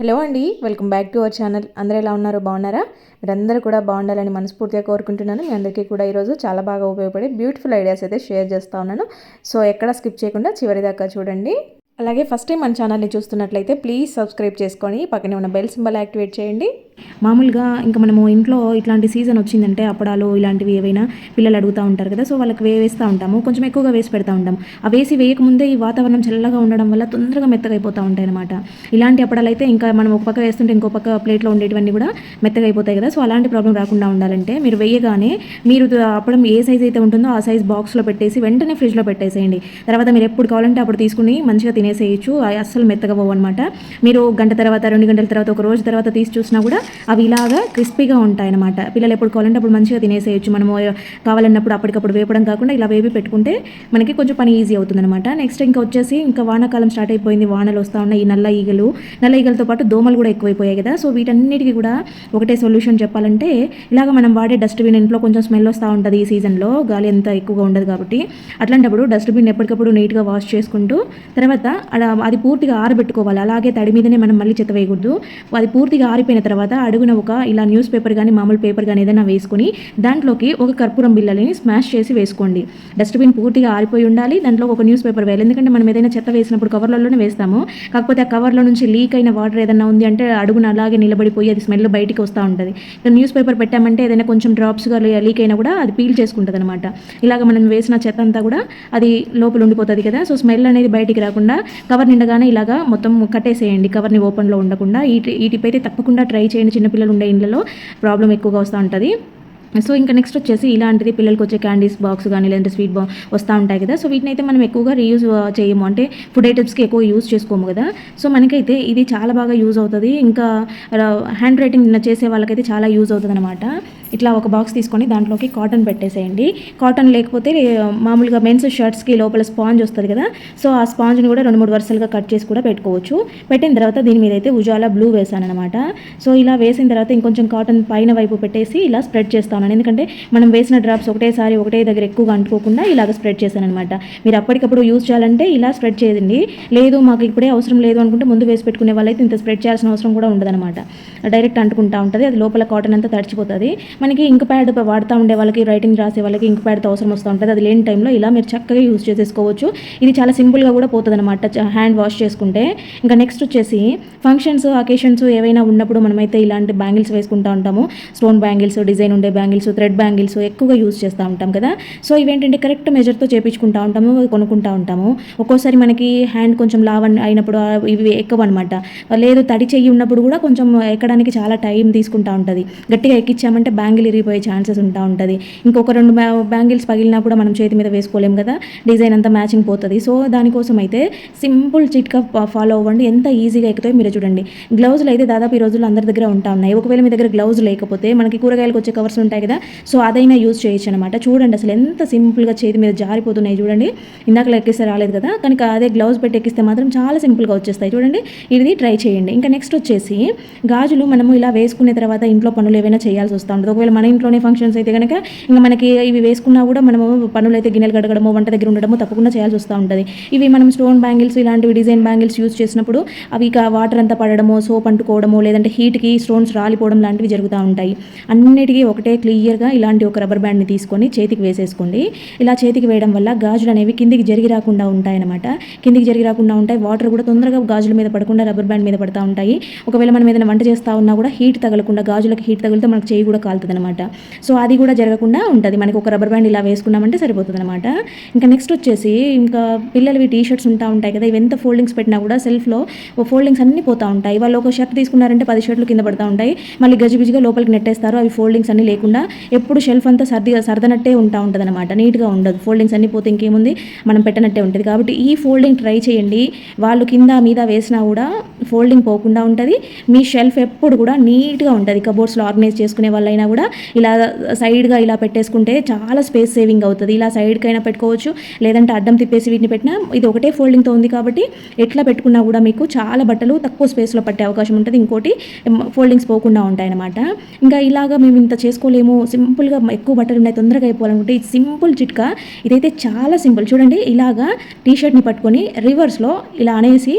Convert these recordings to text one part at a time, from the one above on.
Hello అండి, welcome back to our channel. అందరూ ఎలా ఉన్నారు? బాగున్నారా? మీరందరూ కూడా బాగుండాలని మనస్ఫూర్తిగా కోరుకుంటున్నాను. మీ అందరికీ కూడా ఈరోజు చాలా బాగా ఉపయోగపడే బ్యూటిఫుల్ ఐడియాస్ అయితే షేర్ చేస్తూ ఉన్నాను. సో ఎక్కడ స్కిప్ చేయకుండా చివరి దాకా చూడండి. అలాగే ఫస్ట్ టైం మన ఛానల్ని చూస్తున్నట్లయితే ప్లీజ్ సబ్స్క్రైబ్ చేసుకొని పక్కనే ఉన్న బెల్ సింబల్ యాక్టివేట్ చేయండి. మామూలుగా ఇంకా మనము ఇంట్లో ఇట్లాంటి సీజన్ వచ్చిందంటే అప్పడాలు ఇలాంటివి ఏవైనా పిల్లలు అడుగుతూ ఉంటారు కదా, సో వాళ్ళకి వేస్తూ ఉంటాము. కొంచెం ఎక్కువగా వేసి పెడతా ఉంటాం. ఆ వేసి వేయకముందే ఈ వాతావరణం చల్లగా ఉండడం వల్ల తొందరగా మెత్తగా అయిపోతూ ఉంటాయి అనమాట. ఇలాంటి అప్పడాలు అయితే ఇంకా మనం ఒక పక్క వేస్తుంటే ఇంకో పక్క ప్లేట్లో ఉండేటివన్నీ కూడా మెత్తగా అయిపోతాయి కదా. సో అలాంటి ప్రాబ్లం రాకుండా ఉండాలంటే మీరు వేయగానే మీరు అప్పడం ఏ సైజ్ అయితే ఉంటుందో ఆ సైజ్ బాక్స్లో పెట్టేసి వెంటనే ఫ్రిడ్జ్లో పెట్టేసేయండి. తర్వాత మీరు ఎప్పుడు కావాలంటే అప్పుడు తీసుకుని మంచిగా తినేసేయచ్చు. అస్సలు మెత్తగా పోవు అనమాట. మీరు గంట తర్వాత 2 గంటల తర్వాత ఒక రోజు తర్వాత తీసి చూసినా కూడా అవి ఇలాగా క్రిస్పీగా ఉంటాయన్నమాట. పిల్లలు ఎప్పుడు కావాలంటే అప్పుడు మంచిగా తినేసేయచ్చు. మనము కావాలన్నప్పుడు అప్పటికప్పుడు వేపడం కాకుండా ఇలా వేపి పెట్టుకుంటే మనకి కొంచెం పని ఈజీ అవుతుందన్నమాట. నెక్స్ట్ ఇంకా వచ్చేసి ఇంకా వానాకాలం స్టార్ట్ అయిపోయింది. వానలు వస్తూ ఉన్నాయి. ఈ నల్ల ఈగలతో పాటు దోమలు కూడా ఎక్కువైపోయాయి కదా. సో వీటన్నిటికీ కూడా ఒకటే సొల్యూషన్ చెప్పాలంటే ఇలాగ మనం వాడే డస్ట్బిన్ ఇంట్లో కొంచెం స్మెల్ వస్తూ ఉంటుంది. ఈ సీజన్లో గాలి ఎంత ఎక్కువగా ఉండదు కాబట్టి అట్లాంటప్పుడు డస్ట్బిన్ ఎప్పటికప్పుడు నీట్గా వాష్ చేసుకుంటూ తర్వాత అది పూర్తిగా ఆరబెట్టుకోవాలి. అలాగే తడి మీదనే మనం మళ్ళీ చెత్త వేయకూడదు. అది పూర్తిగా ఆరిపోయిన తర్వాత అడుగున ఒక ఇలా న్యూస్ పేపర్ కానీ మామూలు పేపర్ కానీ ఏదైనా వేసుకొని దాంట్లోకి ఒక కర్పూరం బిళ్ళని స్మాష్ చేసి వేసుకోండి. డస్ట్బిన్ పూర్తిగా ఆరిపోయి ఉండాలి. దాంట్లో ఒక న్యూస్ పేపర్ వేయాలి. ఎందుకంటే మనం ఏదైనా చెత్త వేసినప్పుడు కవర్లలోనే వేస్తాము. కాకపోతే ఆ కవర్లో నుంచి లీక్ అయిన వాటర్ ఏదైనా ఉంది అంటే అడుగున అలాగే నిలబడిపోయి అది స్మెల్ బయటికి వస్తూ ఉంటుంది. న్యూస్ పేపర్ పెట్టామంటే ఏదైనా కొంచెం డ్రాప్స్గా లీక్ అయినా కూడా అది పీల్ చేసుకుంటుంది అనమాట. ఇలాగ మనం వేసిన చెత్త అంతా కూడా అది లోపల ఉండిపోతుంది కదా. సో స్మెల్ అనేది బయటికి రాకుండా కవర్ నిండగానే ఇలాగా మొత్తం కట్టేసేయండి. కవర్ని ఓపెన్లో ఉండకుండా. ఈ టిప్ అయితే తప్పకుండా ట్రై చేయండి. చిన్నపిల్లలు ఉండే ఇండ్లలో ప్రాబ్లం ఎక్కువగా వస్తూ ఉంటుంది. సో ఇంకా నెక్స్ట్ వచ్చేసి ఇలాంటిది పిల్లలకి వచ్చే క్యాండీస్ బాక్స్ కానీ లేదంటే స్వీట్ వస్తూ ఉంటాయి కదా. సో వీటిని అయితే మనం ఎక్కువగా రీయూజ్ చేయము, అంటే ఫుడ్ ఐటమ్స్కి ఎక్కువ యూజ్ చేసుకోము కదా. సో మనకైతే ఇది చాలా బాగా యూజ్ అవుతుంది. ఇంకా హ్యాండ్ రైటింగ్ చేసే వాళ్ళకైతే చాలా యూజ్ అవుతుంది అనమాట. ఇట్లా ఒక బాక్స్ తీసుకొని దాంట్లోకి కాటన్ పెట్టేసేయండి. కాటన్ లేకపోతే మామూలుగా మెన్స్ షర్ట్స్కి లోపల స్పాంజ్ వస్తుంది కదా. సో ఆ స్పాంజ్ని కూడా 2-3 వరుసలుగా కట్ చేసి కూడా పెట్టుకోవచ్చు. పెట్టిన తర్వాత దీని మీద అయితే ఉజాలా బ్లూ వేసాను అనమాట. సో ఇలా వేసిన తర్వాత ఇంకొంచెం కాటన్ పైన వైపు పెట్టేసి ఇలా స్ప్రెడ్ చేస్తాను. ఎందుకంటే మనం వేసిన డ్రాప్స్ ఒకటేసారి ఒకటే దగ్గర ఎక్కువగా అంటుకోకుండా ఇలాగ స్ప్రెడ్ చేశాను అనమాట. మీరు అప్పటికప్పుడు యూజ్ చేయాలంటే ఇలా స్ప్రెడ్ చేయండి. లేదు మాకు ఇప్పుడే అవసరం లేదు అనుకుంటే ముందు వేసి పెట్టుకునే వాళ్ళైతే ఇంత స్ప్రెడ్ చేయాల్సిన అవసరం కూడా ఉండదన్నమాట. డైరెక్ట్ అంటుకుంటా ఉంటుంది. అది లోపల కాటన్ అంతా తడిచిపోతుంది. మనకి ఇంక్ ప్యాడ్ వాడుతూ ఉండే వాళ్ళకి, రైటింగ్ రాసే వాళ్ళకి ఇంక్ ప్యాడ్తో అవసరం వస్తూ ఉంటుంది. అది లేని టైంలో ఇలా మీరు చక్కగా యూజ్ చేసేసుకోవచ్చు. ఇది చాలా సింపుల్గా కూడా పోతుంది అనమాట హ్యాండ్ వాష్ చేసుకుంటే. ఇంకా నెక్స్ట్ వచ్చేసి ఫంక్షన్స్, అకేషన్స్ ఏవైనా ఉన్నప్పుడు మనమైతే ఇలాంటి బ్యాంగిల్స్ వేసుకుంటూ ఉంటాము. స్టోన్ బ్యాంగిల్స్, డిజైన్ ఉండే బ్యాంగిల్స్, థ్రెడ్ బ్యాంగిల్స్ ఎక్కువగా యూజ్ చేస్తూ ఉంటాం కదా. సో ఇవేంటంటే కరెక్ట్ మెజర్తో చేపించుకుంటూ ఉంటాము, కొనుక్కుంటూ ఉంటాము. ఒక్కోసారి మనకి హ్యాండ్ కొంచెం లావ్ అయినప్పుడు ఇవి ఎక్కువ అనమాట. లేదు తడి చెయ్యి ఉన్నప్పుడు కూడా కొంచెం ఎక్కడానికి చాలా టైం తీసుకుంటూ ఉంటుంది. గట్టిగా ఎక్కించామంటే బ్యాంగిల్ ఇరిగిపోయే ఛాన్సెస్ ఉంటా ఉంటుంది. ఇంకొక 2 బ్యాంగిల్స్ పగిలినా కూడా మనం చేతి మీద వేసుకోలేం కదా, డిజైన్ అంతా మ్యాచింగ్ పోతుంది. సో దానికోసం అయితే సింపుల్ చిట్కా ఫాలో అవ్వండి. ఎంత ఈజీగా ఎక్కుతాయో మీరు చూడండి. గ్లౌజులు అయితే దాదాపు ఈ రోజుల్లో అందరి దగ్గర ఉంటా ఉన్నాయి. ఒకవేళ మీ దగ్గర గ్లౌజ్ లేకపోతే మనకి కూరగాయలకు వచ్చే కవర్స్ ఉంటాయి కదా, సో అదైనా యూజ్ చేయొచ్చు అనమాట. చూడండి అసలు ఎంత సింపుల్గా చేతి మీద జారిపోతున్నాయి చూడండి. ఇందాక ఎక్కిస్తే రాలేదు కదా, కనుక అదే గ్లౌజ్ పెట్టి ఎక్కిస్తే మాత్రం చాలా సింపుల్గా వచ్చేస్తాయి. చూడండి, ఇది ట్రై చేయండి. ఇంకా నెక్స్ట్ వచ్చేసి గాజులు మనము ఇలా వేసుకునే తర్వాత ఇంట్లో పనులు ఏవైనా చేయాల్సి వస్తూ ఉంటుంది. ఒకవేళ మన ఇంట్లోనే ఫంక్షన్స్ అయితే కనుక ఇంకా మనకి ఇవి వేసుకున్నా కూడా మనము పనులు అయితే గిన్నెలు కడగడము, వంట దగ్గర ఉండడము తప్పకుండా చేయాల్సి వస్తూ ఉంటుంది. ఇవి మనం స్టోన్ బ్యాంగిల్స్ ఇలాంటివి డిజైన్ బ్యాంగిల్స్ యూజ్ చేసినప్పుడు అవి వాటర్ అంతా పడడము, సోప్ అంటుకోవడము, లేదంటే హీట్కి స్టోన్స్ రాలిపోవడం లాంటివి జరుగుతూ ఉంటాయి. అన్నిటికీ ఒకటే క్లియర్గా ఇలాంటి ఒక రబ్బర్ బ్యాండ్ని తీసుకొని చేతికి వేసేసుకోండి. ఇలా చేతికి వేయడం వల్ల గాజులు అనేవి కిందికి జరిగి రాకుండా ఉంటాయన్నమాట. కిందికి జరిగి రాకుండా ఉంటాయి. వాటర్ కూడా తొందరగా గాజుల మీద పడకుండా రబ్బర్ బ్యాండ్ మీద పడుతూ ఉంటాయి. ఒకవేళ మనం ఏదైనా వంట చేస్తూ ఉన్నా కూడా హీట్ తగలకుండా, గాజులకు హీట్ తగిలితే మనకు చేయి కూడా కాలుతుంది అనమాట. సో అది కూడా జరగకుండా ఉంటుంది. మనకి ఒక రబ్బర్ బ్యాండ్ ఇలా వేసుకున్నామంటే సరిపోతుంది అనమాట. ఇంకా నెక్స్ట్ వచ్చేసి ఇంకా పిల్లలవి టీ షర్ట్స్ ఉంటాయి కదా, ఇవి ఎంత ఫోల్డింగ్స్ పెట్టినా కూడా సెల్ఫ్లో ఫోల్డింగ్స్ అన్నీ పోతూ ఉంటాయి. వాళ్ళు ఒక షర్ట్ తీసుకున్నారంటే 10 షర్ట్లు కింద పడుతూ ఉంటాయి. మళ్ళీ గజిబిజిగా లోపలికి నెట్టేస్తారు. అవి ఫోల్డింగ్స్ అన్నీ లేకుండా ఎప్పుడు షెల్ఫ్ అంతా సర్దనట్టే ఉంటుంది అనమాట. నీట్గా ఉండదు. ఫోల్డింగ్స్ అన్నీ పోతే ఇంకేముంది, మనం పెట్టనట్టే ఉంటుంది. కాబట్టి ఈ ఫోల్డింగ్ ట్రై చేయండి. వాళ్ళు కింద మీద వేసినా కూడా ఫోల్డింగ్ పోకుండా ఉంటుంది. మీ షెల్ఫ్ ఎప్పుడు కూడా నీట్గా ఉంటుంది. కబోర్డ్స్లో ఆర్గనైజ్ చేసుకునే వాళ్ళైనా కూడా ఇలా సైడ్గా ఇలా పెట్టేసుకుంటే చాలా స్పేస్ సేవింగ్ అవుతుంది. ఇలా సైడ్కి అయినా పెట్టుకోవచ్చు, లేదంటే అడ్డం తిప్పేసి వీటిని పెట్టినా ఇది ఒకటే ఫోల్డింగ్తో ఉంది కాబట్టి ఎట్లా పెట్టుకున్నా కూడా మీకు చాలా బట్టలు తక్కువ స్పేస్లో పట్టే అవకాశం ఉంటుంది. ఇంకోటి ఫోల్డింగ్స్ పోకుండా ఉంటాయన్నమాట. ఇంకా ఇలాగా మేము ఇంత చేసుకోలేము, సింపుల్గా ఎక్కువ బట్టలు ఉన్నాయి తొందరగా అయిపోవాలనుకుంటే ఇది సింపుల్ చిట్కా. ఇదైతే చాలా సింపుల్. చూడండి, ఇలాగా టీ షర్ట్ని పట్టుకొని రివర్స్లో ఇలా అనేసి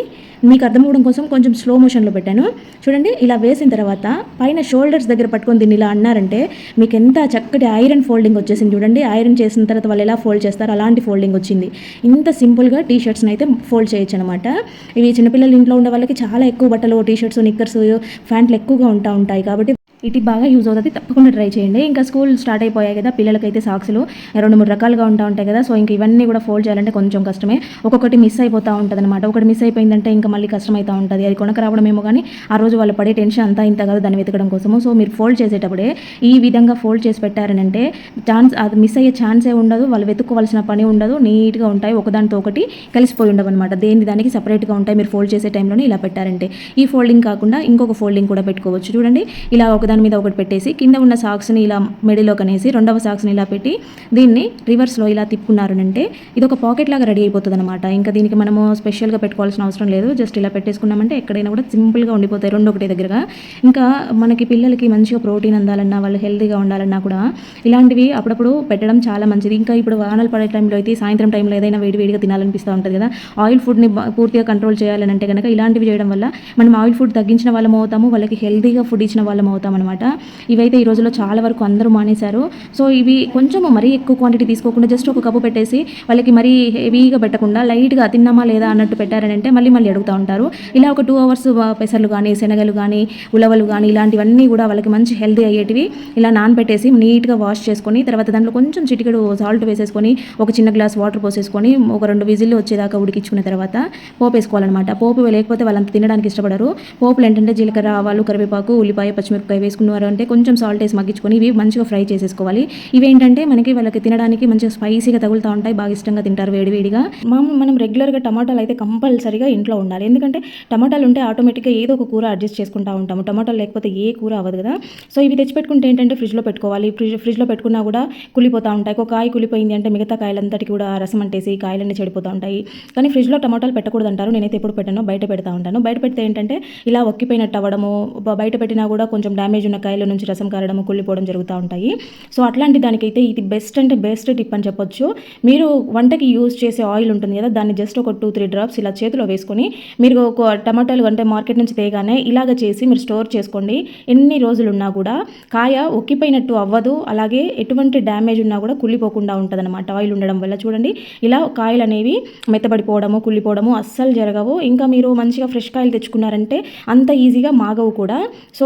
మీకు అర్థం అవ్వడం కోసం కొంచెం స్లో మోషన్లో పెట్టాను. చూడండి, ఇలా వేసిన తర్వాత పైన షోల్డర్స్ దగ్గర పట్టుకొని దీన్ని ఇలా అన్నారంటే మీకు ఎంత చక్కటి ఐరన్ ఫోల్డింగ్ వచ్చేసింది. చూడండి, ఐరన్ చేసిన తర్వాత వాళ్ళు ఎలా ఫోల్డ్ చేస్తారో అలాంటి ఫోల్డింగ్ వచ్చింది. ఇంత సింపుల్గా టీ షర్ట్స్ని అయితే ఫోల్డ్ చేయొచ్చు అనమాట. ఇవి చిన్నపిల్లలు ఇంట్లో ఉండే వాళ్ళకి చాలా ఎక్కువ బట్టలు, టీ షర్ట్స్, నిక్కర్స్, ప్యాంట్లు ఎక్కువగా ఉంటాయి కాబట్టి ఇది బాగా యూజ్ అవుతుంది. తప్పకుండా ట్రై చేయండి. ఇంకా స్కూల్ స్టార్ట్ అయిపోయాయి కదా, పిల్లలకైతే సాక్స్లు 2-3 రకాలుగా ఉంటాయి కదా. సో ఇంక ఇవన్నీ కూడా ఫోల్డ్ చేయాలంటే కొంచెం కష్టమే. ఒక్కొక్కటి మిస్ అయిపోతూ ఉంటుంది అనమాట. ఒకటి మిస్ అయిపోయిందంటే ఇంకా మళ్ళీ కష్టమవుతూ ఉంటుంది. అది కొనక రావడమేమో కానీ ఆ రోజు వాళ్ళు పడే టెన్షన్ అంతా ఇంత కాదు దాన్ని వెతకడం కోసము. సో మీరు ఫోల్డ్ చేసేటప్పుడే ఈ విధంగా ఫోల్డ్ చేసి పెట్టారనంటే అది మిస్ అయ్యే ఛాన్సే ఉండదు. వాళ్ళు వెతుక్కోవాల్సిన పని ఉండదు. నీట్గా ఉంటాయి, ఒకదానితో ఒకటి కలిసిపోయి ఉండవు అనమాట. దానికి సపరేట్గా ఉంటాయి. మీరు ఫోల్డ్ చేసే టైంలోనే ఇలా పెట్టారంటే ఈ ఫోల్డింగ్ కాకుండా ఇంకొక ఫోల్డింగ్ కూడా పెట్టుకోవచ్చు. చూడండి, ఇలా ఒకదాని మీద ఒకటి పెట్టేసి కింద ఉన్న సాక్స్ని ఇలా మెడలో కనేసి రెండవ సాక్స్ని ఇలా పెట్టి దీన్ని రివర్స్లో ఇలా తిప్పుకున్నారనంటే ఇది ఒక పాకెట్ లాగా రెడీ అయిపోతుంది అనమాట. ఇంకా దీనికి మనము స్పెషల్గా పెట్టుకోవాల్సిన అవసరం లేదు. జస్ట్ ఇలా పెట్టేసుకున్నామంటే ఎక్కడైనా కూడా సింపుల్గా ఉండిపోతాయి రెండు ఒకటే దగ్గరగా. ఇంకా మనకి పిల్లలకి మంచిగా ప్రోటీన్ అందాలన్నా, వాళ్ళు హెల్తీగా ఉండాలన్నా కూడా ఇలాంటివి అప్పుడప్పుడు పెట్టడం చాలా మంచిది. ఇంకా ఇప్పుడు వానలు పడే టైంలో అయితే సాయంత్రం టైంలో ఏదైనా వేడివేడిగా తినాలనిపిస్తూ ఉంటుంది కదా, ఆయిల్ ఫుడ్ని పూర్తిగా కంట్రోల్ చేయాలని అంటే కనుక ఇలాంటివి చేయడం వల్ల మనం ఆయిల్ ఫుడ్ తగ్గించిన వాళ్ళం అవుతాము, వాళ్ళకి హెల్తీగా ఫుడ్ ఇచ్చిన వాళ్ళం అవుతాం అనమాట. ఇవైతే ఈ రోజుల్లో చాలా వరకు అందరూ మానేశారు. సో ఇవి కొంచెం మరీ ఎక్కువ క్వాంటిటీ తీసుకోకుండా జస్ట్ ఒక కప్పు పెట్టేసి వాళ్ళకి మరీ హెవీగా పెట్టకుండా లైట్గా తిన్నామా లేదా అన్నట్టు పెట్టారనంటే మళ్ళీ అడుగుతూ ఉంటారు. ఇలా ఒక 2 అవర్స్ పెసర్లు కానీ, శనగలు కానీ, ఉలవలు కానీ ఇలాంటివన్నీ కూడా వాళ్ళకి మంచి హెల్తీ అయ్యేటివి ఇలా నానబెట్టేసి నీట్గా వాష్ చేసుకొని తర్వాత దాంట్లో కొంచెం చిటికెడు సాల్ట్ వేసేసుకొని ఒక చిన్న గ్లాస్ వాటర్ పోసేసుకొని ఒక 2 విజిల్లు వచ్చేదాకా ఉడికించుకున్న తర్వాత పోపు వేసుకోవాలన్నమాట. పోపు లేకపోతే వాళ్ళంత తినడానికి ఇష్టపడరు. పోపులు ఏంటంటే జీలకర్ర, ఆవాలు, కరివేపాకు, ఉల్లిపాయ, పచ్చిమిరపకాయ వేసుకున్నారు అంటే కొంచెం సాల్ట్ వేసి మగ్గించుకొని ఇవి మంచిగా ఫ్రై చేసేసుకోవాలి. ఇవేంటంటే వాళ్ళకి తినడానికి మంచిగా స్పైసీగా తగులుతూ ఉంటాయి, బాగా ఇష్టంగా తింటారు వేడివేడిగా. మనం రెగ్యులర్గా టమాటాలు అయితే కంపల్సరీగా ఇంట్లో ఉండాలి. ఎందుకంటే టమాటాలు ఉంటే ఆటోమేటిక్గా ఏదో ఒక కూర అడ్జస్ట్ చేసుకుంటూ ఉంటాము. టమాటాలు లేకపోతే ఏ కూర అవ్వదు కదా. సో ఇవి తెచ్చిపెట్టుకుంటే ఏంటంటే ఫ్రిడ్జ్లో పెట్టుకోవాలి. ఫ్రిడ్జ్లో పెట్టుకున్నా కూడా కులిపోతూ ఉంటాయి. ఒక కాయ కులిపోయింది అంటే మిగతా కాయలంతటికి కూడా రసం అంటేసి కాయలన్నీ చెడిపోతూ ఉంటాయి. కానీ ఫ్రిడ్జ్లో టమాటాలు పెట్టకూడదు అంటారు. నేనైతే ఎప్పుడు పెట్టానో బయట పెడతా ఉంటాను. బయట పెడితే ఏంటంటే ఇలా ఒక్కిపోయినట్టు అవ్వడము, బయట పెట్టినా కూడా కొంచెం డ్యామేజ్ ఉన్న కాయల నుంచి రసం కారడము, కుళ్ళిపోవడం జరుగుతూ ఉంటాయి. సో అట్లాంటి దానికైతే ఇది బెస్ట్ అంటే బెస్ట్ టిప్ అని చెప్పొచ్చు. మీరు వంటకి యూజ్ చేసే ఆయిల్ ఉంటుంది కదా, దాన్ని జస్ట్ ఒక 2-3 డ్రాప్స్ ఇలా చేతిలో వేసుకొని మీరు ఒక టమాటాలు అంటే మార్కెట్ నుంచి తేగానే ఇలాగ చేసి మీరు స్టోర్ చేసుకోండి. ఎన్ని రోజులు ఉన్నా కూడా కాయ ఒక్కిపోయినట్టు అవ్వదు, అలాగే ఎటువంటి డ్యామేజ్ ఉన్నా కూడా కుళ్ళిపోకుండా ఉంటుంది అనమాట ఆయిల్ ఉండడం వల్ల. చూడండి, ఇలా కాయలు అనేవి మెత్తబడిపోవడము, కుళ్ళిపోవడము అస్సలు జరగవు. ఇంకా మీరు మంచిగా ఫ్రెష్ కాయలు తెచ్చుకున్నారంటే అంత ఈజీగా మాగవు కూడా. సో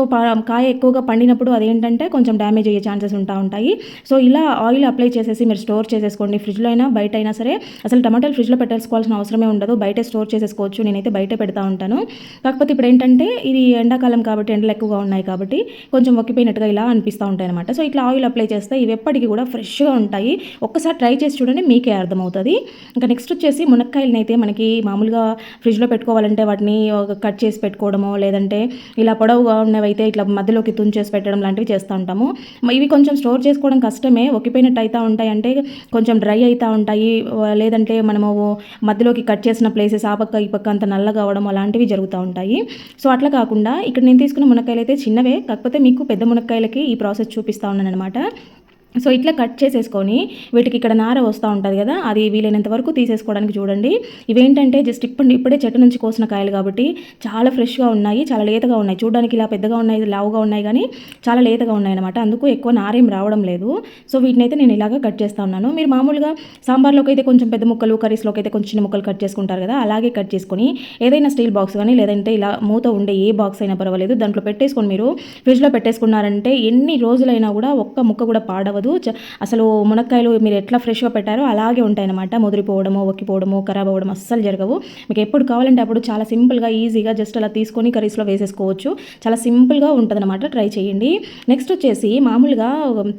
కాయ ఎక్కువగా పండినప్పుడు అదేంటంటే కొంచెం డ్యామేజ్ అయ్యే ఛాన్సెస్ ఉంటాయి. సో ఇలా ఆయిల్ అప్లై చేసేసి మీరు స్టోర్ చేసేసుకోండి. ఫ్రిడ్జ్లో అయినా బయట అయినా సరే. అసలు టమాటాలు ఫ్రిడ్జ్లో పెట్టేసుకోవాల్సిన అవసరమే ఉండదు, బయటే స్టోర్ చేసేసుకోవచ్చు. నేనైతే బయట పెడతా ఉంటాను. కాకపోతే ఇప్పుడు ఏంటంటే ఇది ఎండాకాలం కాబట్టి ఎండలు ఎక్కువగా ఉన్నాయి కాబట్టి కొంచెం ఒక్కిపోయినట్టుగా ఇలా అనిపిస్తూ ఉంటాయి అనమాట. సో ఇట్లా ఆయిల్ అప్లై చేస్తే ఇవి ఎప్పటికీ కూడా ఫ్రెష్గా ఉంటాయి. ఒక్కసారి ట్రై చేసి చూడండి, మీకే అర్థమవుతుంది. ఇంకా నెక్స్ట్ వచ్చేసి మునక్కాయలని అయితే మనకి మామూలుగా ఫ్రిడ్జ్లో పెట్టుకోవాలంటే వాటిని కట్ చేసి పెట్టుకోవడమో, లేదంటే ఇలా పొడవుగా ఉన్నవైతే ఇట్లా మధ్యలోకి తుంచేసి పెట్టడం లాంటివి చేస్తూ ఉంటాము. ఇవి కొంచెం స్టోర్ చేసుకోవడం కష్టమే, ఒక్కిపోయినట్టు అవుతూ ఉంటాయి, అంటే కొంచెం డ్రై అవుతూ ఉంటాయి, లేదంటే మనము మధ్యలోకి కట్ చేసిన ప్లేసెస్ ఆ పక్క ఈ పక్క అంత నల్లగా అవడం అలాంటివి జరుగుతూ ఉంటాయి. సో అట్లా కాకుండా ఇక్కడ నేను తీసుకున్న మునక్కాయలు అయితే చిన్నవే, కాకపోతే మీకు పెద్ద మునక్కాయలకి ఈ ప్రాసెస్ చూపిస్తూ ఉన్నాను అనమాట. సో ఇట్లా కట్ చేసేసుకొని వీటికి ఇక్కడ నార వస్తూ ఉంటుంది కదా, అది వీలైనంత వరకు తీసేసుకోవడానికి చూడండి. ఇవేంటంటే జస్ట్ ఇప్పుడే చెట్టు నుంచి కోసిన కాయలు కాబట్టి చాలా ఫ్రెష్గా ఉన్నాయి, చాలా లేతగా ఉన్నాయి. చూడడానికి ఇలా పెద్దగా ఉన్నాయి, లావుగా ఉన్నాయి, కానీ చాలా లేతగా ఉన్నాయి అనమాట. అందుకు ఎక్కువ నారేం రావడం లేదు. సో వీటిని అయితే నేను ఇలాగ కట్ చేస్తూ ఉన్నాను. మీరు మామూలుగా సాంబార్లోకి అయితే కొంచెం పెద్ద ముక్కలు, కర్రీస్లోకి అయితే కొంచెం చిన్న ముక్కలు కట్ చేసుకుంటారు కదా, అలాగే కట్ చేసుకొని ఏదైనా స్టీల్ బాక్స్ కానీ లేదంటే ఇలా మూత ఉండే ఏ బాక్స్ అయినా పర్వాలేదు, దాంట్లో పెట్టేసుకొని మీరు ఫ్రిడ్జ్లో పెట్టేసుకున్నారంటే ఎన్ని రోజులైనా కూడా ఒక్క ముక్క కూడా పాడవదు. అవ్వదు. అసలు మునక్కాయలు మీరు ఎట్లా ఫ్రెష్గా పెట్టారో అలాగే ఉంటాయన్నమాట. ముదిరిపోవడము, ఒక్కిపోవడము, ఖరాబ్ అవ్వడం అస్సలు జరగవు. మీకు ఎప్పుడు కావాలంటే అప్పుడు చాలా సింపుల్గా ఈజీగా జస్ట్ అలా తీసుకొని కర్రీస్లో వేసేసుకోవచ్చు. చాలా సింపుల్గా ఉంటుందన్నమాట. ట్రై చేయండి. నెక్స్ట్ వచ్చేసి మామూలుగా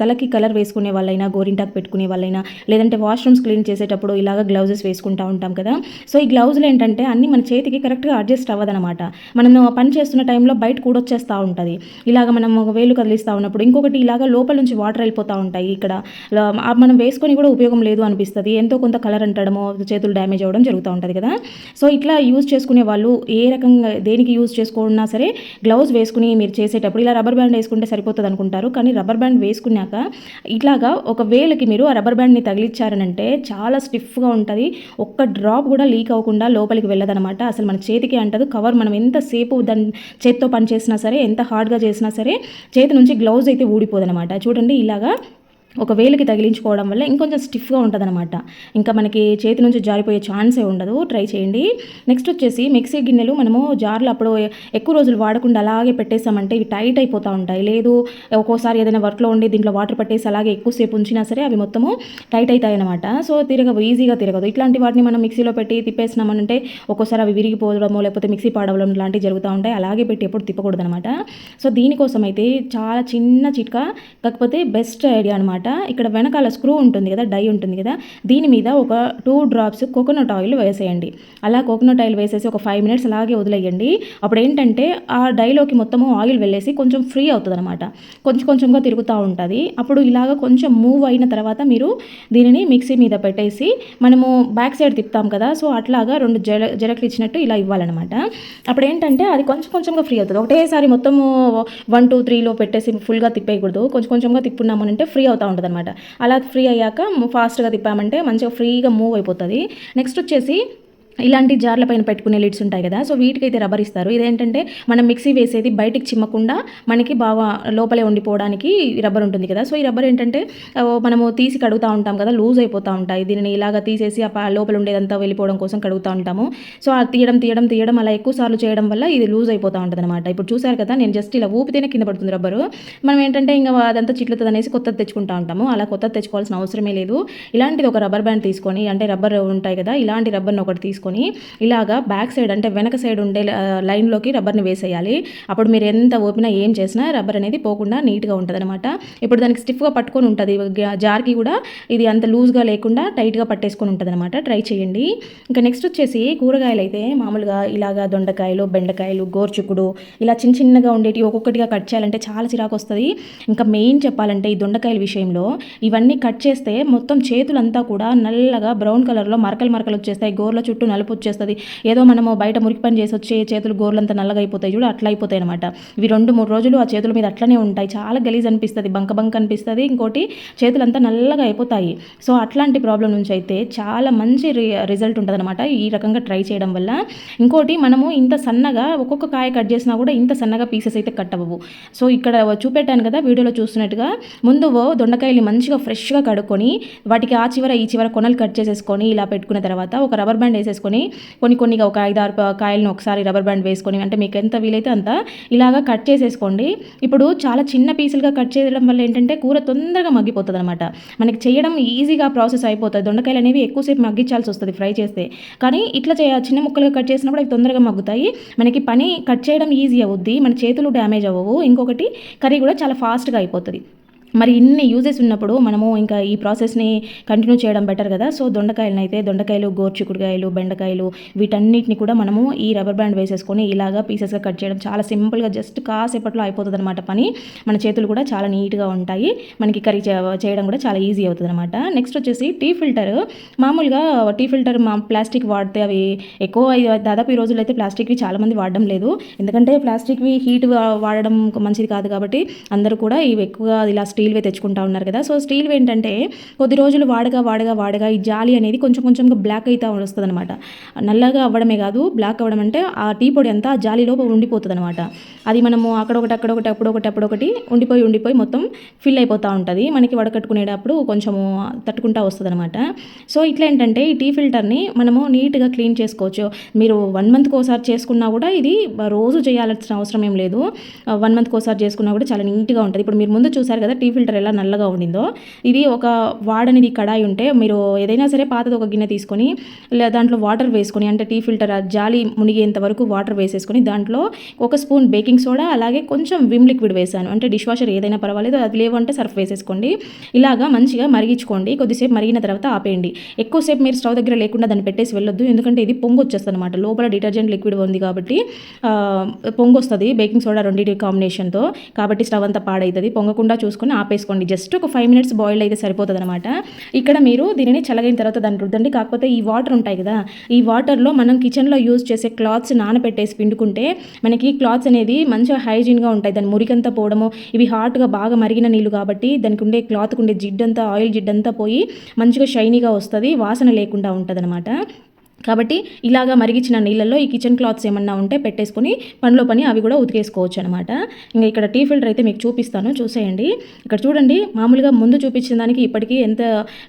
తలకి కలర్ వేసుకునే వాళ్ళైనా, గోరింటాకు పెట్టుకునే వాళ్ళైనా, లేదంటే వాష్రూమ్స్ క్లీన్ చేసేటప్పుడు ఇలాగ గ్లౌజెస్ వేసుకుంటూ ఉంటాం కదా. సో ఈ గ్లౌజులు ఏంటంటే అన్నీ మన చేతికి కరెక్ట్గా అడ్జస్ట్ అవ్వదనమాట. మనం పని చేస్తున్న టైంలో బయట కూడొచ్చేస్తూ ఉంటుంది. ఇలాగ మనం ఒక వేలు కదిలిస్తూ ఉన్నప్పుడు, ఇంకొకటి ఇలాగ లోపల నుంచి వాటర్ వెళ్ళిపోతూ ఉంటాయి. ఇక్కడ మనం వేసుకొని కూడా ఉపయోగం లేదు అనిపిస్తుంది. ఎంతో కొంత కలర్ అంటడమో, చేతులు డ్యామేజ్ అవ్వడం జరుగుతూ ఉంటుంది కదా. సో ఇట్లా యూజ్ చేసుకునే వాళ్ళు ఏ రకంగా దేనికి యూజ్ చేసుకున్నా సరే గ్లౌజ్ వేసుకుని మీరు చేసేటప్పుడు ఇలా రబ్బర్ బ్యాండ్ వేసుకుంటే సరిపోతుంది అనుకుంటారు. కానీ రబ్బర్ బ్యాండ్ వేసుకున్నాక ఇట్లాగా ఒక వేలకి మీరు ఆ రబ్బర్ బ్యాండ్ని తగిలిచ్చారనంటే చాలా స్టిఫ్గా ఉంటుంది. ఒక్క డ్రాప్ కూడా లీక్ అవ్వకుండా లోపలికి వెళ్ళదనమాట. అసలు మన చేతికి అంటదు. కవర్ మనం ఎంతసేపు దాన్ని చేత్తో పని చేసినా సరే, ఎంత హార్డ్గా చేసినా సరే చేతి నుంచి గ్లౌజ్ అయితే ఊడిపోదనమాట. చూడండి ఇలాగా ఒక వేలికి తగిలించుకోవడం వల్ల ఇంకొంచెం స్టిఫ్గా ఉంటుందన్నమాట. ఇంకా మనకి చేతి నుంచి జారిపోయే ఛాన్సే ఉండదు. ట్రై చేయండి. నెక్స్ట్ వచ్చేసి మిక్సీ గిన్నెలు మనము జార్లు అప్పుడు ఎక్కువ రోజులు వాడకుండా అలాగే పెట్టేసామంటే ఇవి టైట్ అయిపోతూ ఉంటాయి. లేదు ఒక్కోసారి ఏదైనా వర్క్లో ఉండి దీంట్లో వాటర్ పట్టేసి అలాగే ఎక్కువసేపు ఉంచినా సరే అవి మొత్తము టైట్ అవుతాయి అనమాట. సో ఈజీగా తిరగదు. ఇట్లాంటి వాటిని మనం మిక్సీలో పెట్టి తిప్పేసినామనంటే ఒక్కోసారి అవి విరిగిపోవడమో లేకపోతే మిక్సీ పాడవడం లాంటివి జరుగుతూ ఉంటాయి. అలాగే పెట్టి ఎప్పుడు తిప్పకూడదు అనమాట. సో దీనికోసం అయితే చాలా చిన్న చిట్కా, కాకపోతే బెస్ట్ ఐడియా అనమాట. ఇక్కడ వెనకాల స్క్రూ ఉంటుంది కదా, డై ఉంటుంది కదా, దీని మీద ఒక 2 drops కోకోనట్ ఆయిల్ వేసేయండి. అలా కోకోనట్ ఆయిల్ వేసేసి ఒక 5 minutes అలాగే వదిలేయండి. అప్పుడు ఏంటంటే ఆ డైలోకి మొత్తము ఆయిల్ వెళ్ళేసి కొంచెం ఫ్రీ అవుతుంది అనమాట. కొంచెంగా తిరుగుతూ ఉంటుంది. అప్పుడు ఇలాగ కొంచెం మూవ్ అయిన తర్వాత మీరు దీనిని మిక్సీ మీద పెట్టేసి మనము బ్యాక్ సైడ్ తిప్పుతాం కదా, సో అట్లాగా 2 జరక్లు ఇచ్చినట్టు ఇలా ఇవ్వాలన్నమాట. అప్పుడు ఏంటంటే అది కొంచెంగా ఫ్రీ అవుతుంది. ఒకటేసారి మొత్తము 1 2 3లో పెట్టేసి ఫుల్గా తిప్పేయకూడదు. కొంచెంగా తిప్పున్నామనంటే ఫ్రీ అవుతూ ఉంటుంది అనమాట. అలా ఫ్రీ అయ్యాక ఫాస్ట్గా తిప్పామంటే మంచిగా ఫ్రీగా మూవ్ అయిపోతుంది. నెక్స్ట్ వచ్చేసి ఇలాంటి జార్ల పైన పెట్టుకునే లిడ్స్ ఉంటాయి కదా, సో వీటికైతే రబ్బర్ ఇస్తారు. ఇదేంటంటే మనం మిక్సీ వేసేది బయటికి చిమ్మకుండా మనకి బాగా లోపలే ఉండిపోవడానికి రబ్బర్ ఉంటుంది కదా. సో ఈ రబ్బర్ ఏంటంటే మనము తీసి కడుగుతూ ఉంటాం కదా, లూజ్ అయిపోతూ ఉంటాయి. దీనిని ఇలాగ తీసేసి ఆ లోపల ఉండేదంతా వెళ్ళిపోవడం కోసం కడుగుతూ ఉంటాము. సో ఆ తీయడం అలా ఎక్కువ సార్లు చేయడం వల్ల ఇది లూజ్ అయిపోతూ ఉంటుంది అనమాట. ఇప్పుడు చూసారు కదా, నేను జస్ట్ ఇలా ఊపితేనే కింద పడుతుంది రబ్బరు. మనం ఏంటంటే ఇంకా అదంతా చిట్లుతుంది అనేసి కొత్తది తెచ్చుకుంటూ ఉంటాము. అలా కొత్తది తెచ్చుకోవాల్సిన అవసరమే లేదు. ఇలాంటిది ఒక రబ్బర్ బ్యాండ్ తీసుకొని, అంటే రబ్బర్ ఉంటాయి కదా, ఇలాంటి రబ్బర్ని ఒకటి తీసుకొని ఇలాగా బ్యాక్ సైడ్ అంటే వెనక సైడ్ ఉండే లైన్లోకి రబ్బర్ని వేసేయాలి. అప్పుడు మీరు ఎంత ఓపినా ఏం చేసినా రబ్బర్ అనేది పోకుండా నీట్గా ఉంటుంది అనమాట. ఇప్పుడు దానికి స్టిఫ్గా పట్టుకొని ఉంటుంది. జార్కి కూడా ఇది అంత లూజ్గా లేకుండా టైట్గా పట్టేసుకొని ఉంటుంది అనమాట. ట్రై చేయండి. ఇంకా నెక్స్ట్ వచ్చేసి కూరగాయలు అయితే మామూలుగా ఇలాగా దొండకాయలు, బెండకాయలు, గోర్చుకుడు ఇలా చిన్నగా ఉండేవి ఒక్కొక్కటిగా కట్ చేయాలంటే చాలా చిరాకు వస్తుంది. ఇంకా మెయిన్ చెప్పాలంటే ఈ దొండకాయల విషయంలో ఇవన్నీ కట్ చేస్తే మొత్తం చేతులంతా కూడా నల్లగా బ్రౌన్ కలర్లో మరకలు వచ్చేస్తాయి. గోర్ల చుట్టూ నలుపు వచ్చేస్తుంది. ఏదో మనము బయట మురికి పని చేసి వచ్చే చేతులు గోర్లంతా నల్లగా అయిపోతాయి చూడు, అట్లా అయిపోతాయి అనమాట. ఇవి 2-3 రోజులు ఆ చేతుల మీద అట్లనే ఉంటాయి. చాలా గలీజ్ అనిపిస్తుంది, బంక అనిపిస్తుంది. ఇంకోటి చేతులంతా నల్లగా అయిపోతాయి. సో అట్లాంటి ప్రాబ్లం నుంచి అయితే చాలా మంచి రిజల్ట్ ఉంటుంది అనమాట ఈ రకంగా ట్రై చేయడం వల్ల. ఇంకోటి మనము ఇంత సన్నగా ఒక్కొక్క కాయ కట్ చేసినా కూడా ఇంత సన్నగా పీసెస్ అయితే కట్ అవ్వవు. సో ఇక్కడ చూపెట్టాను కదా వీడియోలో చూస్తున్నట్టుగా, ముందు దొండకాయల్ని మంచిగా ఫ్రెష్గా కడుక్కొని వాటికి ఆ చివర ఈ చివర కొనలు కట్ చేసేసుకొని ఇలా పెట్టుకున్న తర్వాత ఒక రబ్బర్ బ్యాండ్ వేసేసుకొని కొన్నిగా ఒక 5-6 కాయలను ఒకసారి రబ్బర్ బ్యాండ్ వేసుకొని, అంటే మీకు ఎంత వీలైతే అంత ఇలాగా కట్ చేసేసుకోండి. ఇప్పుడు చాలా చిన్న పీసులుగా కట్ చేయడం వల్ల ఏంటంటే కూర తొందరగా మగ్గిపోతుంది అనమాట. మనకి చేయడం ఈజీగా ప్రాసెస్ అయిపోతుంది. దొండకాయలు అనేవి ఎక్కువసేపు మగ్గించాల్సి వస్తుంది ఫ్రై చేస్తే. కానీ ఇట్లా చిన్న ముక్కలుగా కట్ చేసినప్పుడు అవి తొందరగా మగ్గుతాయి. మనకి పని కట్ చేయడం ఈజీ అవుద్ది, మన చేతులు డ్యామేజ్ అవ్వవు. ఇంకొకటి కర్రీ కూడా చాలా ఫాస్ట్గా అయిపోతుంది. మరి ఇన్ని యూజెస్ ఉన్నప్పుడు మనము ఇంకా ఈ ప్రాసెస్ని కంటిన్యూ చేయడం బెటర్ కదా. సో దొండకాయలు, గోర్చిక్కుడుకాయలు, బెండకాయలు వీటన్నిటిని కూడా మనము ఈ రబ్బర్ బ్యాండ్ వేసేసుకొని ఇలాగా పీసెస్గా కట్ చేయడం చాలా సింపుల్గా జస్ట్ కాసేపట్లో అయిపోతుంది అనమాట పని. మన చేతులు కూడా చాలా నీట్గా ఉంటాయి. మనకి కర్రీ చేయడం కూడా చాలా ఈజీ అవుతుంది అనమాట. నెక్స్ట్ వచ్చేసి టీ ఫిల్టర్. మామూలుగా టీ ఫిల్టర్ ప్లాస్టిక్ వాడితే అవి ఎక్కువ దాదాపు ఈ రోజుల్లో అయితే ప్లాస్టిక్వి చాలామంది వాడడం లేదు. ఎందుకంటే ప్లాస్టిక్వి హీట్ వాడడం మంచిది కాదు కాబట్టి అందరూ కూడా ఇవి ఎక్కువగా ఇలా స్టీల్వే తెచ్చుకుంటా ఉన్నారు కదా. సో స్టీల్వి ఏంటంటే కొద్ది రోజులు వాడగా ఈ జాలి అనేది కొంచెంగా బ్లాక్ అయితే వస్తుంది అనమాట. నల్లగా అవ్వడమే కాదు, బ్లాక్ అవ్వడం అంటే ఆ టీ పొడి అంతా జాలిలో ఉండిపోతుంది అనమాట. అది మనము అప్పుడొకటి ఉండిపోయి మొత్తం ఫిల్ అయిపోతూ ఉంటుంది. మనకి వడకట్టుకునేటప్పుడు కొంచెము తట్టుకుంటా వస్తుంది అనమాట. సో ఇట్లా ఏంటంటే ఈ టీ ఫిల్టర్ని మనము నీట్గా క్లీన్ చేసుకోవచ్చు. మీరు 1 monthకి ఒకసారి చేసుకున్నా కూడా ఇది రోజు చేయాల్సిన అవసరం ఏం లేదు. 1 monthకి ఒకసారి చేసుకున్నా కూడా చాలా నీట్గా ఉంటుంది. ఇప్పుడు మీరు ముందు చూసారు కదా టీ ఫిల్టర్ ఎలా నల్లగా ఉండిందో. ఇది ఒక వాడనిది కడాయి ఉంటే మీరు ఏదైనా సరే పాతది ఒక గిన్నె తీసుకొని దాంట్లో వాటర్ వేసుకొని, అంటే టీ ఫిల్టర్ జాలి మునిగేంత వరకు వాటర్ వేసేసుకొని దాంట్లో 1 స్పూన్ బేకింగ్ సోడా అలాగే కొంచెం విమ్ లిక్విడ్ వేసాను. అంటే డిష్ వాషర్ ఏదైనా పర్వాలేదు, అది లేవంటే సర్ఫ్ వేసేసుకోండి. ఇలాగా మంచిగా మరిగించుకోండి. కొద్దిసేపు మరిగిన తర్వాత ఆపేయండి. ఎక్కువసేపు మీరు స్టవ్ దగ్గర లేకుండా దాన్ని పెట్టేసి వెళ్ళొద్దు, ఎందుకంటే ఇది పొంగు వచ్చేస్తుంది అనమాట. లోపల డిటర్జెంట్ లిక్విడ్ ఉంది కాబట్టి పొంగు వస్తుంది బేకింగ్ సోడా రెండింటి కాంబినేషన్తో. కాబట్టి స్టవ్ అంతా పాడవుతుంది. పొంగకుండా చూసుకొని ఆపేసుకోండి. జస్ట్ ఒక 5 మినిట్స్ బాయిల్ అయితే సరిపోతుంది అనమాట. ఇక్కడ మీరు దీనిని చల్లగైన తర్వాత దాన్ని రుద్దండి. కాకపోతే ఈ వాటర్ ఉంటాయి కదా, ఈ వాటర్లో మనం కిచెన్లో యూజ్ చేసే క్లాత్స్ నానబెట్టేసి పిండుకుంటే మనకి క్లాత్స్ అనేది మంచిగా హైజీన్గా ఉంటాయి. దాని మురికంతా పోవడము, ఇవి హాట్గా బాగా మరిగిన నీళ్ళు కాబట్టి దానికి ఉండే క్లాత్కి ఉండే జిడ్డంతా, ఆయిల్ జిడ్డంతా పోయి మంచిగా షైనీగా వస్తుంది, వాసన లేకుండా ఉంటుంది అనమాట. కాబట్టి ఇలాగా మరిగించిన నీళ్ళల్లో ఈ కిచెన్ క్లాత్స్ ఏమన్నా ఉంటే పెట్టేసుకొని పనిలో పని అవి కూడా ఉతికేసుకోవచ్చు అనమాట. ఇంకా ఇక్కడ టీ ఫిల్టర్ అయితే మీకు చూపిస్తాను, చూసేయండి. ఇక్కడ చూడండి, మామూలుగా ముందు చూపించిన దానికి ఇప్పటికీ ఎంత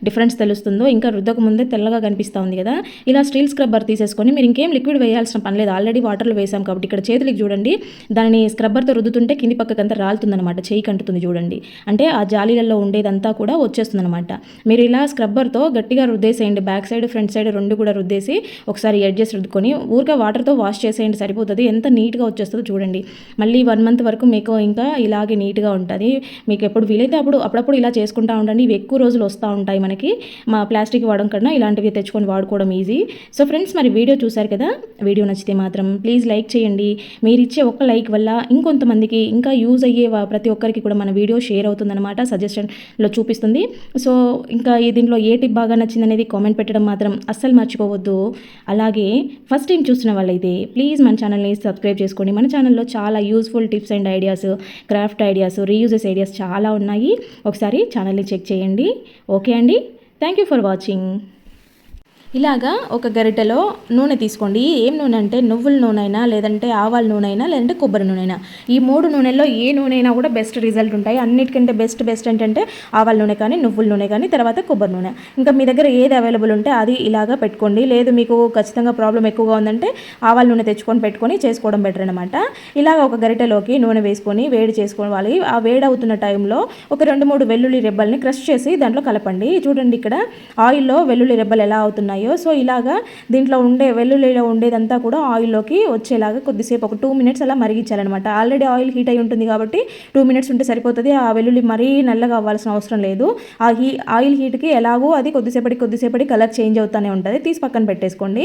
డిఫరెన్స్ తెలుస్తుందో. ఇంకా రుద్దక ముందే తెల్లగా కనిపిస్తూ ఉంది కదా. ఇలా స్టీల్ స్క్రబ్బర్ తీసేసుకొని మీరు ఇంకేం లిక్విడ్ వేయాల్సిన పని లేదు, ఆల్రెడీ వాటర్లో వేసాం కాబట్టి. ఇక్కడ చేతులకి చూడండి, దానిని స్క్రబ్బర్తో రుద్దుతుంటే కింది పక్కకంతా రాలుతుందనమాట, చేయి కంటుతుంది చూడండి. అంటే ఆ జాలీలలో ఉండేదంతా కూడా వచ్చేస్తుంది అనమాట. మీరు ఇలా స్క్రబ్బర్తో గట్టిగా రుద్దేసేయండి, బ్యాక్ సైడ్ ఫ్రంట్ సైడ్ రెండు కూడా రుద్దేసి ఒకసారి ఎడ్జెస్ రుద్దుకొని ఊరికే వాటర్తో వాష్ చేసేయండి, సరిపోతుంది. ఎంత నీట్గా వచ్చేస్తుందో చూడండి. మళ్ళీ 1 మంత్ వరకు మీకు ఇంకా ఇలాగే నీట్గా ఉంటుంది. మీకు ఎప్పుడు వీలైతే అప్పుడప్పుడు ఇలా చేసుకుంటూ ఉండండి. ఇవి ఎక్కువ రోజులు వస్తూ ఉంటాయి మనకి. మా ప్లాస్టిక్ వాడడం కన్నా ఇలాంటివి తెచ్చుకొని వాడుకోవడం ఈజీ. సో ఫ్రెండ్స్, మరి వీడియో చూశారు కదా. వీడియో నచ్చితే మాత్రం ప్లీజ్ లైక్ చేయండి. మీరు ఇచ్చే ఒక్క లైక్ వల్ల ఇంకొంతమందికి ఇంకా యూజ్ అయ్యే ప్రతి ఒక్కరికి కూడా మన వీడియో షేర్ అవుతుందన్నమాట, సజెషన్లో చూపిస్తుంది. సో ఇంకా దీంట్లో ఏ టిప్ బాగా నచ్చిందనేది కామెంట్ పెట్టడం మాత్రం అస్సలు మర్చిపోవద్దు. అలాగే ఫస్ట్ టైం చూస్తున్న వాళ్ళైతే ప్లీజ్ మన ఛానల్ని సబ్స్క్రైబ్ చేసుకోండి. మన ఛానల్లో చాలా useful tips and ideas, craft ideas, reuses ideas చాలా ఉన్నాయి. ఒకసారి ఛానల్ని చెక్ చేయండి. ఓకే అండి, థ్యాంక్ యూ ఫర్ వాచింగ్. ఇలాగా ఒక గరిటెలో నూనె తీసుకోండి. ఏం నూనె అంటే నువ్వుల నూనె అయినా, లేదంటే ఆవాల నూనె అయినా, లేదంటే కొబ్బరి నూనె అయినా. ఈ 3 నూనెల్లో ఏ నూనె అయినా కూడా బెస్ట్ రిజల్ట్ ఉంటాయి. అన్నిటికంటే బెస్ట్ ఏంటంటే ఆవాల నూనె కానీ, నువ్వుల నూనె కానీ, తర్వాత కొబ్బరి నూనె. ఇంకా మీ దగ్గర ఏది అవైలబుల్ ఉంటే అది ఇలాగా పెట్టుకోండి. లేదు మీకు ఖచ్చితంగా ప్రాబ్లం ఎక్కువగా ఉందంటే ఆవాల నూనె తెచ్చుకొని పెట్టుకొని చేసుకోవడం బెటర్ అనమాట. ఇలాగ ఒక గరిటెలోకి నూనె వేసుకొని వేడి చేసుకోవాలి. ఆ వేడి అవుతున్న టైంలో ఒక 2-3 వెల్లుల్లి రెబ్బల్ని క్రష్ చేసి దాంట్లో కలపండి. చూడండి ఇక్కడ ఆయిల్లో వెల్లుల్లి రెబ్బలు ఎలా అవుతున్నాయి. సో ఇలాగా దీంట్లో వెల్లుల్లిలో ఉండేదంతా కూడా ఆయిల్లోకి వచ్చేలాగా కొద్దిసేపు ఒక 2 మినిట్స్ అలా మరిగించాలన్నమాట. ఆల్రెడీ ఆయిల్ హీట్ అయి ఉంటుంది కాబట్టి 2 మినిట్స్ ఉంటే సరిపోతుంది. ఆ వెల్లుల్లి మరీ నల్లగా అవ్వాల్సిన అవసరం లేదు. ఆ ఆయిల్ హీట్కి ఎలాగో అది కొద్దిసేపటి కలర్ చేంజ్ అవుతూనే ఉంటుంది. తీసి పక్కన పెట్టేసుకోండి.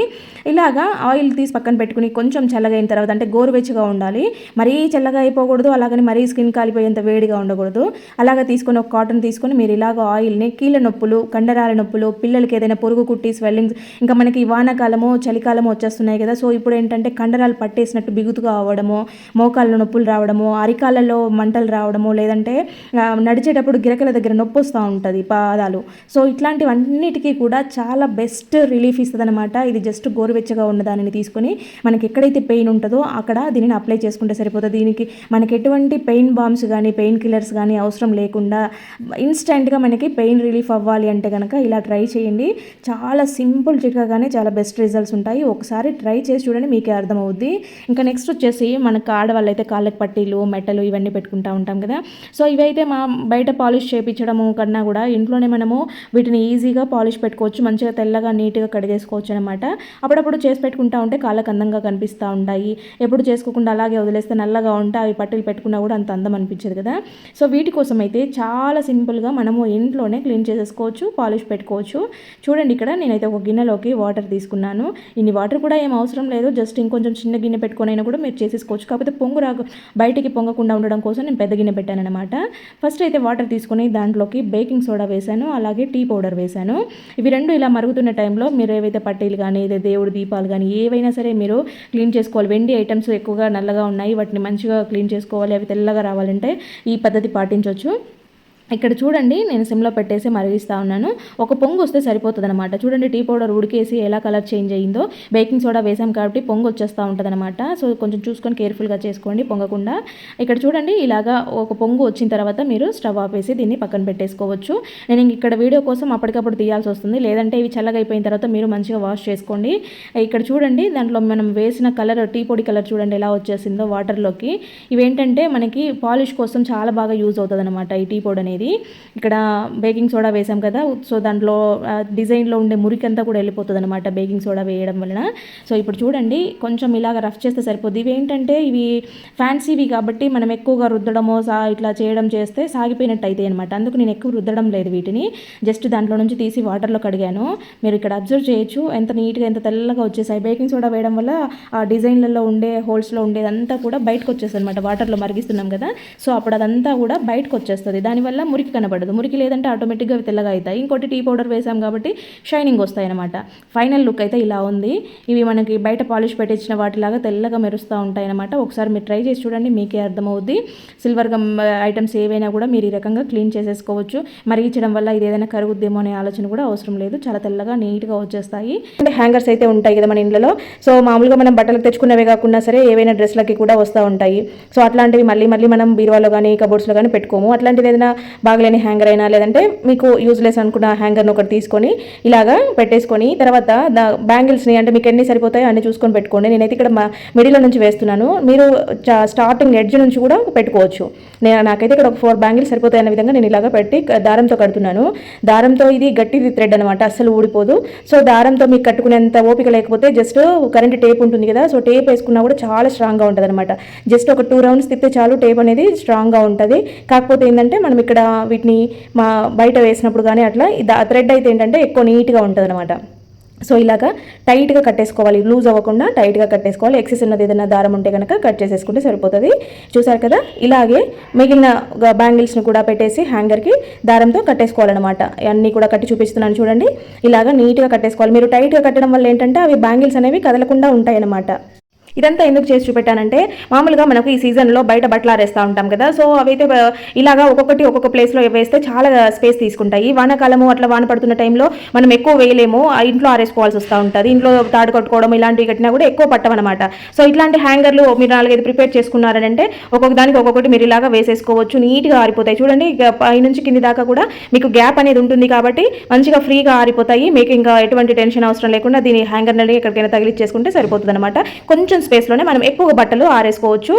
ఇలాగా ఆయిల్ తీసి పక్కన పెట్టుకుని కొంచెం చల్లగా అయిన తర్వాత, అంటే గోరువెచ్చగా ఉండాలి, మరీ చల్లగా అయిపోకూడదు, అలాగని మరీ స్కిన్ కాలిపోయేంత వేడిగా ఉండకూడదు. అలాగా తీసుకొని ఒక కాటన్ తీసుకొని మీరు ఇలాగ ఆయిల్ని కీళ్ళ నొప్పులు, కండరాల నొప్పులు, పిల్లలకి ఏదైనా పొరుగు కుట్టి స్వెల్లింగ్, ఇంకా మనకి వానాకాలము చలికాలము వచ్చేస్తున్నాయి కదా. సో ఇప్పుడు ఏంటంటే కండరాలు పట్టేసినట్టు బిగుతుగా అవ్వడము, మోకాళ్ళ నొప్పులు రావడము, అరికాళ్ళలో మంటలు రావడము, లేదంటే నడిచేటప్పుడు గిరకల దగ్గర నొప్పి వస్తూ ఉంటుంది పాదాలు. సో ఇట్లాంటివన్నిటికీ కూడా చాలా బెస్ట్ రిలీఫ్ ఇస్తుంది అనమాట. ఇది జస్ట్ గోరువెచ్చగా ఉన్న దానిని తీసుకొని మనకి ఎక్కడైతే పెయిన్ ఉంటుందో అక్కడ దీనిని అప్లై చేసుకుంటే సరిపోతుంది. దీనికి మనకి ఎటువంటి పెయిన్ బామ్స్ కానీ, పెయిన్ కిల్లర్స్ కానీ అవసరం లేకుండా ఇన్స్టెంట్గా మనకి పెయిన్ రిలీఫ్ అవ్వాలి అంటే కనుక ఇలా ట్రై చేయండి. చాలా సింపుల్ చిట్కాగానే చాలా బెస్ట్ రిజల్ట్స్ ఉంటాయి. ఒకసారి ట్రై చేసి చూడండి, మీకే అర్థమవుద్ది. ఇంకా నెక్స్ట్ వచ్చేసి మనకు ఆడవాళ్ళు అయితే కాళ్ళకి పట్టీలు, మెట్టలు ఇవన్నీ పెట్టుకుంటూ ఉంటాం కదా. సో ఇవైతే బయట పాలిష్ చేయించడము కన్నా కూడా ఇంట్లోనే మనము వీటిని ఈజీగా పాలిష్ పెట్టుకోవచ్చు. మంచిగా తెల్లగా నీట్గా కడిగేసుకోవచ్చు అనమాట. అప్పుడప్పుడు చేసి పెట్టుకుంటూ ఉంటే కాళ్ళకు అందంగా కనిపిస్తూ ఉంటాయి. ఎప్పుడు చేసుకోకుండా అలాగే వదిలేస్తే నల్లగా ఉంటే అవి పట్టీలు పెట్టుకున్నా కూడా అంత అందం అనిపించదు కదా. సో వీటి కోసం అయితే చాలా సింపుల్గా మనము ఇంట్లోనే క్లీన్ చేసేసుకోవచ్చు, పాలిష్ పెట్టుకోవచ్చు. చూడండి, ఇక్కడ నేనైతే ఒక గిన్నెలోకి వాటర్ తీసుకున్నాను. ఇన్ని వాటర్ కూడా ఏం అవసరం లేదు, జస్ట్ ఇంకొంచెం చిన్న గిన్నె పెట్టుకొని అయినా కూడా మీరు చేసేసుకోవచ్చు. కాకపోతే బయటికి పొంగకుండా ఉండడం కోసం నేను పెద్ద గిన్నె పెట్టాను అనమాట. ఫస్ట్ అయితే వాటర్ తీసుకొని దాంట్లోకి బేకింగ్ సోడా వేసాను, అలాగే టీ పౌడర్ వేసాను. ఇవి రెండు ఇలా మరుగుతున్న టైంలో మీరు ఏవైతే పట్టీలు కానీ, దేవుడి దీపాలు కానీ ఏవైనా సరే మీరు క్లీన్ చేసుకోవాలి. వెండి ఐటమ్స్ ఎక్కువగా నల్లగా ఉన్నాయి, వాటిని మంచిగా క్లీన్ చేసుకోవాలి. అవి తెల్లగా రావాలంటే ఈ పద్ధతి పాటించవచ్చు. ఇక్కడ చూడండి, నేను సిమ్లో పెట్టేసి మరిగిస్తూ ఉన్నాను. ఒక పొంగు వస్తే సరిపోతుంది అనమాట. చూడండి, టీ పౌడర్ ఉడికేసి ఎలా కలర్ చేంజ్ అయ్యిందో. బేకింగ్ సోడా వేసాం కాబట్టి పొంగు వచ్చేస్తూ ఉంటుంది అనమాట. సో కొంచెం చూసుకొని కేర్ఫుల్గా చేసుకోండి పొంగకుండా. ఇక్కడ చూడండి, ఇలాగా ఒక పొంగు వచ్చిన తర్వాత మీరు స్టవ్ ఆపేసి దీన్ని పక్కన పెట్టేసుకోవచ్చు. నేను ఇక్కడ వీడియో కోసం అప్పటికప్పుడు తీయాల్సి వస్తుంది, లేదంటే ఇవి చల్లగా అయిపోయిన తర్వాత మీరు మంచిగా వాష్ చేసుకోండి. ఇక్కడ చూడండి, దాంట్లో మనం వేసిన కలర్, టీ పొడి కలర్ చూడండి ఎలా వచ్చేసిందో వాటర్లోకి. ఇవేంటంటే మనకి పాలిష్ కోసం చాలా బాగా యూజ్ అవుతుంది అనమాట ఈ టీ పొడి అనేది. అనేది. ఇక్కడ బేకింగ్ సోడా వేసాం కదా, సో దాంట్లో డిజైన్లో ఉండే మురికి అంతా కూడా వెళ్ళిపోతుంది అనమాట బేకింగ్ సోడా వేయడం వలన. సో ఇప్పుడు చూడండి కొంచెం ఇలాగ రఫ్ చేస్తే సరిపోద్ది. ఇవి ఏంటంటే ఇవి ఫ్యాన్సీవి కాబట్టి మనం ఎక్కువగా రుద్దడమో ఇట్లా చేయడం చేస్తే సాగిపోయినట్టు అయితే అనమాట. అందుకు నేను ఎక్కువ రుద్దడం లేదు వీటిని, జస్ట్ దాంట్లో నుంచి తీసి వాటర్లో కడిగాను. మీరు ఇక్కడ అబ్జర్వ్ చేయొచ్చు ఎంత నీట్గా ఎంత తెల్లగా వచ్చేసాయి. బేకింగ్ సోడా వేయడం వల్ల ఆ డిజైన్లలో ఉండే హోల్స్లో ఉండేదంతా కూడా బయటకు వచ్చేస్తుంది అనమాట. వాటర్లో మరిగిస్తున్నాం కదా, సో అప్పుడు అదంతా కూడా బయటకు వచ్చేస్తుంది. దానివల్ల మురికి కనబడదు. మురికి లేదంటే ఆటోమేటిక్గా అవి తెల్లగా అవుతాయి. ఇంకోటి టీ పౌడర్ వేసాం కాబట్టి షైనింగ్ వస్తాయి అనమాట. ఫైనల్ లుక్ అయితే ఇలా ఉంది. ఇవి మనకి బయట పాలిష్ పెట్టించిన వాటిలాగా తెల్లగా మెరుస్తూ ఉంటాయి అనమాట. ఒకసారి మీరు ట్రై చేసి చూడండి, మీకే అర్థమవుద్ది. సిల్వర్ గమ్ ఐటమ్స్ ఏవైనా కూడా మీరు ఈ రకంగా క్లీన్ చేసేసుకోవచ్చు. మరిగించడం వల్ల ఇది ఏదైనా కరుగుద్దేమో అనే ఆలోచన కూడా అవసరం లేదు. చాలా తెల్లగా నీట్గా వచ్చేస్తాయి. హ్యాంగర్స్ అయితే ఉంటాయి కదా మన ఇంట్లో, సో మామూలుగా మనం బట్టలకు తెచ్చుకున్నవే కాకుండా సరే ఏవైనా డ్రెస్లకి కూడా వస్తూ ఉంటాయి. సో అట్లాంటివి మళ్ళీ మనం బీరువాలో కానీ కబోర్డ్స్లో కానీ పెట్టుకోము. అట్లాంటిది ఏదైనా బాగలేని హ్యాంగర్ అయినా లేదంటే మీకు యూజ్లెస్ అనుకున్న హ్యాంగర్ని ఒకటి తీసుకొని ఇలాగా పెట్టేసుకొని తర్వాత బ్యాంగిల్స్ని అంటే మీకు ఎన్ని సరిపోతాయో అన్ని చూసుకొని పెట్టుకోండి. నేనైతే ఇక్కడ మిడిల్లో నుంచి వేస్తున్నాను. మీరు స్టార్టింగ్ ఎడ్జ్ నుంచి కూడా పెట్టుకోవచ్చు. నాకైతే ఇక్కడ ఒక 4 బ్యాంగిల్స్ సరిపోతాయి అనే విధంగా నేను ఇలాగా పెట్టి దారంతో కడుతున్నాను. దారంతో ఇది గట్టిది థ్రెడ్ అనమాట, అస్సలు ఊడిపోదు. సో దారంతో మీకు కట్టుకునేంత ఓపిక లేకపోతే జస్ట్ కరెంట్ టేప్ ఉంటుంది కదా, సో టేప్ వేసుకున్నా కూడా చాలా స్ట్రాంగ్గా ఉంటుంది అనమాట. జస్ట్ ఒక 2 రౌండ్స్ తిప్పితే చాలు, టేప్ అనేది స్ట్రాంగ్గా ఉంటుంది. కాకపోతే ఏంటంటే మనం ఇక్కడ వీటిని బయట వేసినప్పుడు కానీ అట్లా థ్రెడ్ అయితే ఏంటంటే ఎక్కువ నీట్గా ఉంటుంది అనమాట. సో ఇలాగా టైట్గా కట్టేసుకోవాలి, లూజ్ అవ్వకుండా టైట్గా కట్టేసుకోవాలి. ఎక్సెస్ ఉన్నది ఏదైనా దారం ఉంటే కనుక కట్ చేసేసుకుంటే సరిపోతుంది. చూసారు కదా, ఇలాగే మిగిలిన బ్యాంగిల్స్ని కూడా పెట్టేసి హ్యాంగర్కి దారంతో కట్టేసుకోవాలన్నమాట. అన్నీ కూడా కట్టి చూపిస్తున్నాను చూడండి. ఇలాగా నీట్గా కట్టేసుకోవాలి. మీరు టైట్గా కట్టడం వల్ల ఏంటంటే అవి బ్యాంగిల్స్ అనేవి కదలకుండా ఉంటాయి అన్నమాట. ఇదంతా ఎందుకు చేసి చూపెట్టానంటే మామూలుగా మనకు ఈ సీజన్లో బయట బట్టలు ఆరేస్తూ ఉంటాం కదా, సో అవైతే ఇలాగా ఒక్కొక్క ప్లేస్లో వేస్తే చాలా స్పేస్ తీసుకుంటాయి. వానాకాలము అట్లా వాన పడుతున్న టైంలో మనం ఎక్కువ వేయలేము, ఇంట్లో ఆరేసుకోవాల్సి వస్తూ ఉంటుంది. ఇంట్లో తాడు కట్టుకోవడం ఇలాంటివి కట్టినా కూడా ఎక్కువ పట్టమన్నమాట. సో ఇట్లాంటి హ్యాంగర్లు మీరు 4-5 ప్రిపేర్ చేసుకున్నారంటే ఒక్కొక్క దానికి ఒక్కొక్కటి మీరు ఇలాగా వేసేసుకోవచ్చు, నీట్గా ఆరిపోతాయి. చూడండి పైనుంచి కింది దాకా కూడా మీకు గ్యాప్ అనేది ఉంటుంది కాబట్టి మంచిగా ఫ్రీగా ఆరిపోతాయి. మీకు ఇంకా ఎటువంటి టెన్షన్ అవసరం లేకుండా దీని హ్యాంగర్ అనేది ఎక్కడికైనా తగిలిచ్చేసుకుంటే సరిపోతుంది అనమాట. కొంచెం స్పేస్లోనే మనం ఎక్కువగా బట్టలు ఆరేసుకోవచ్చు.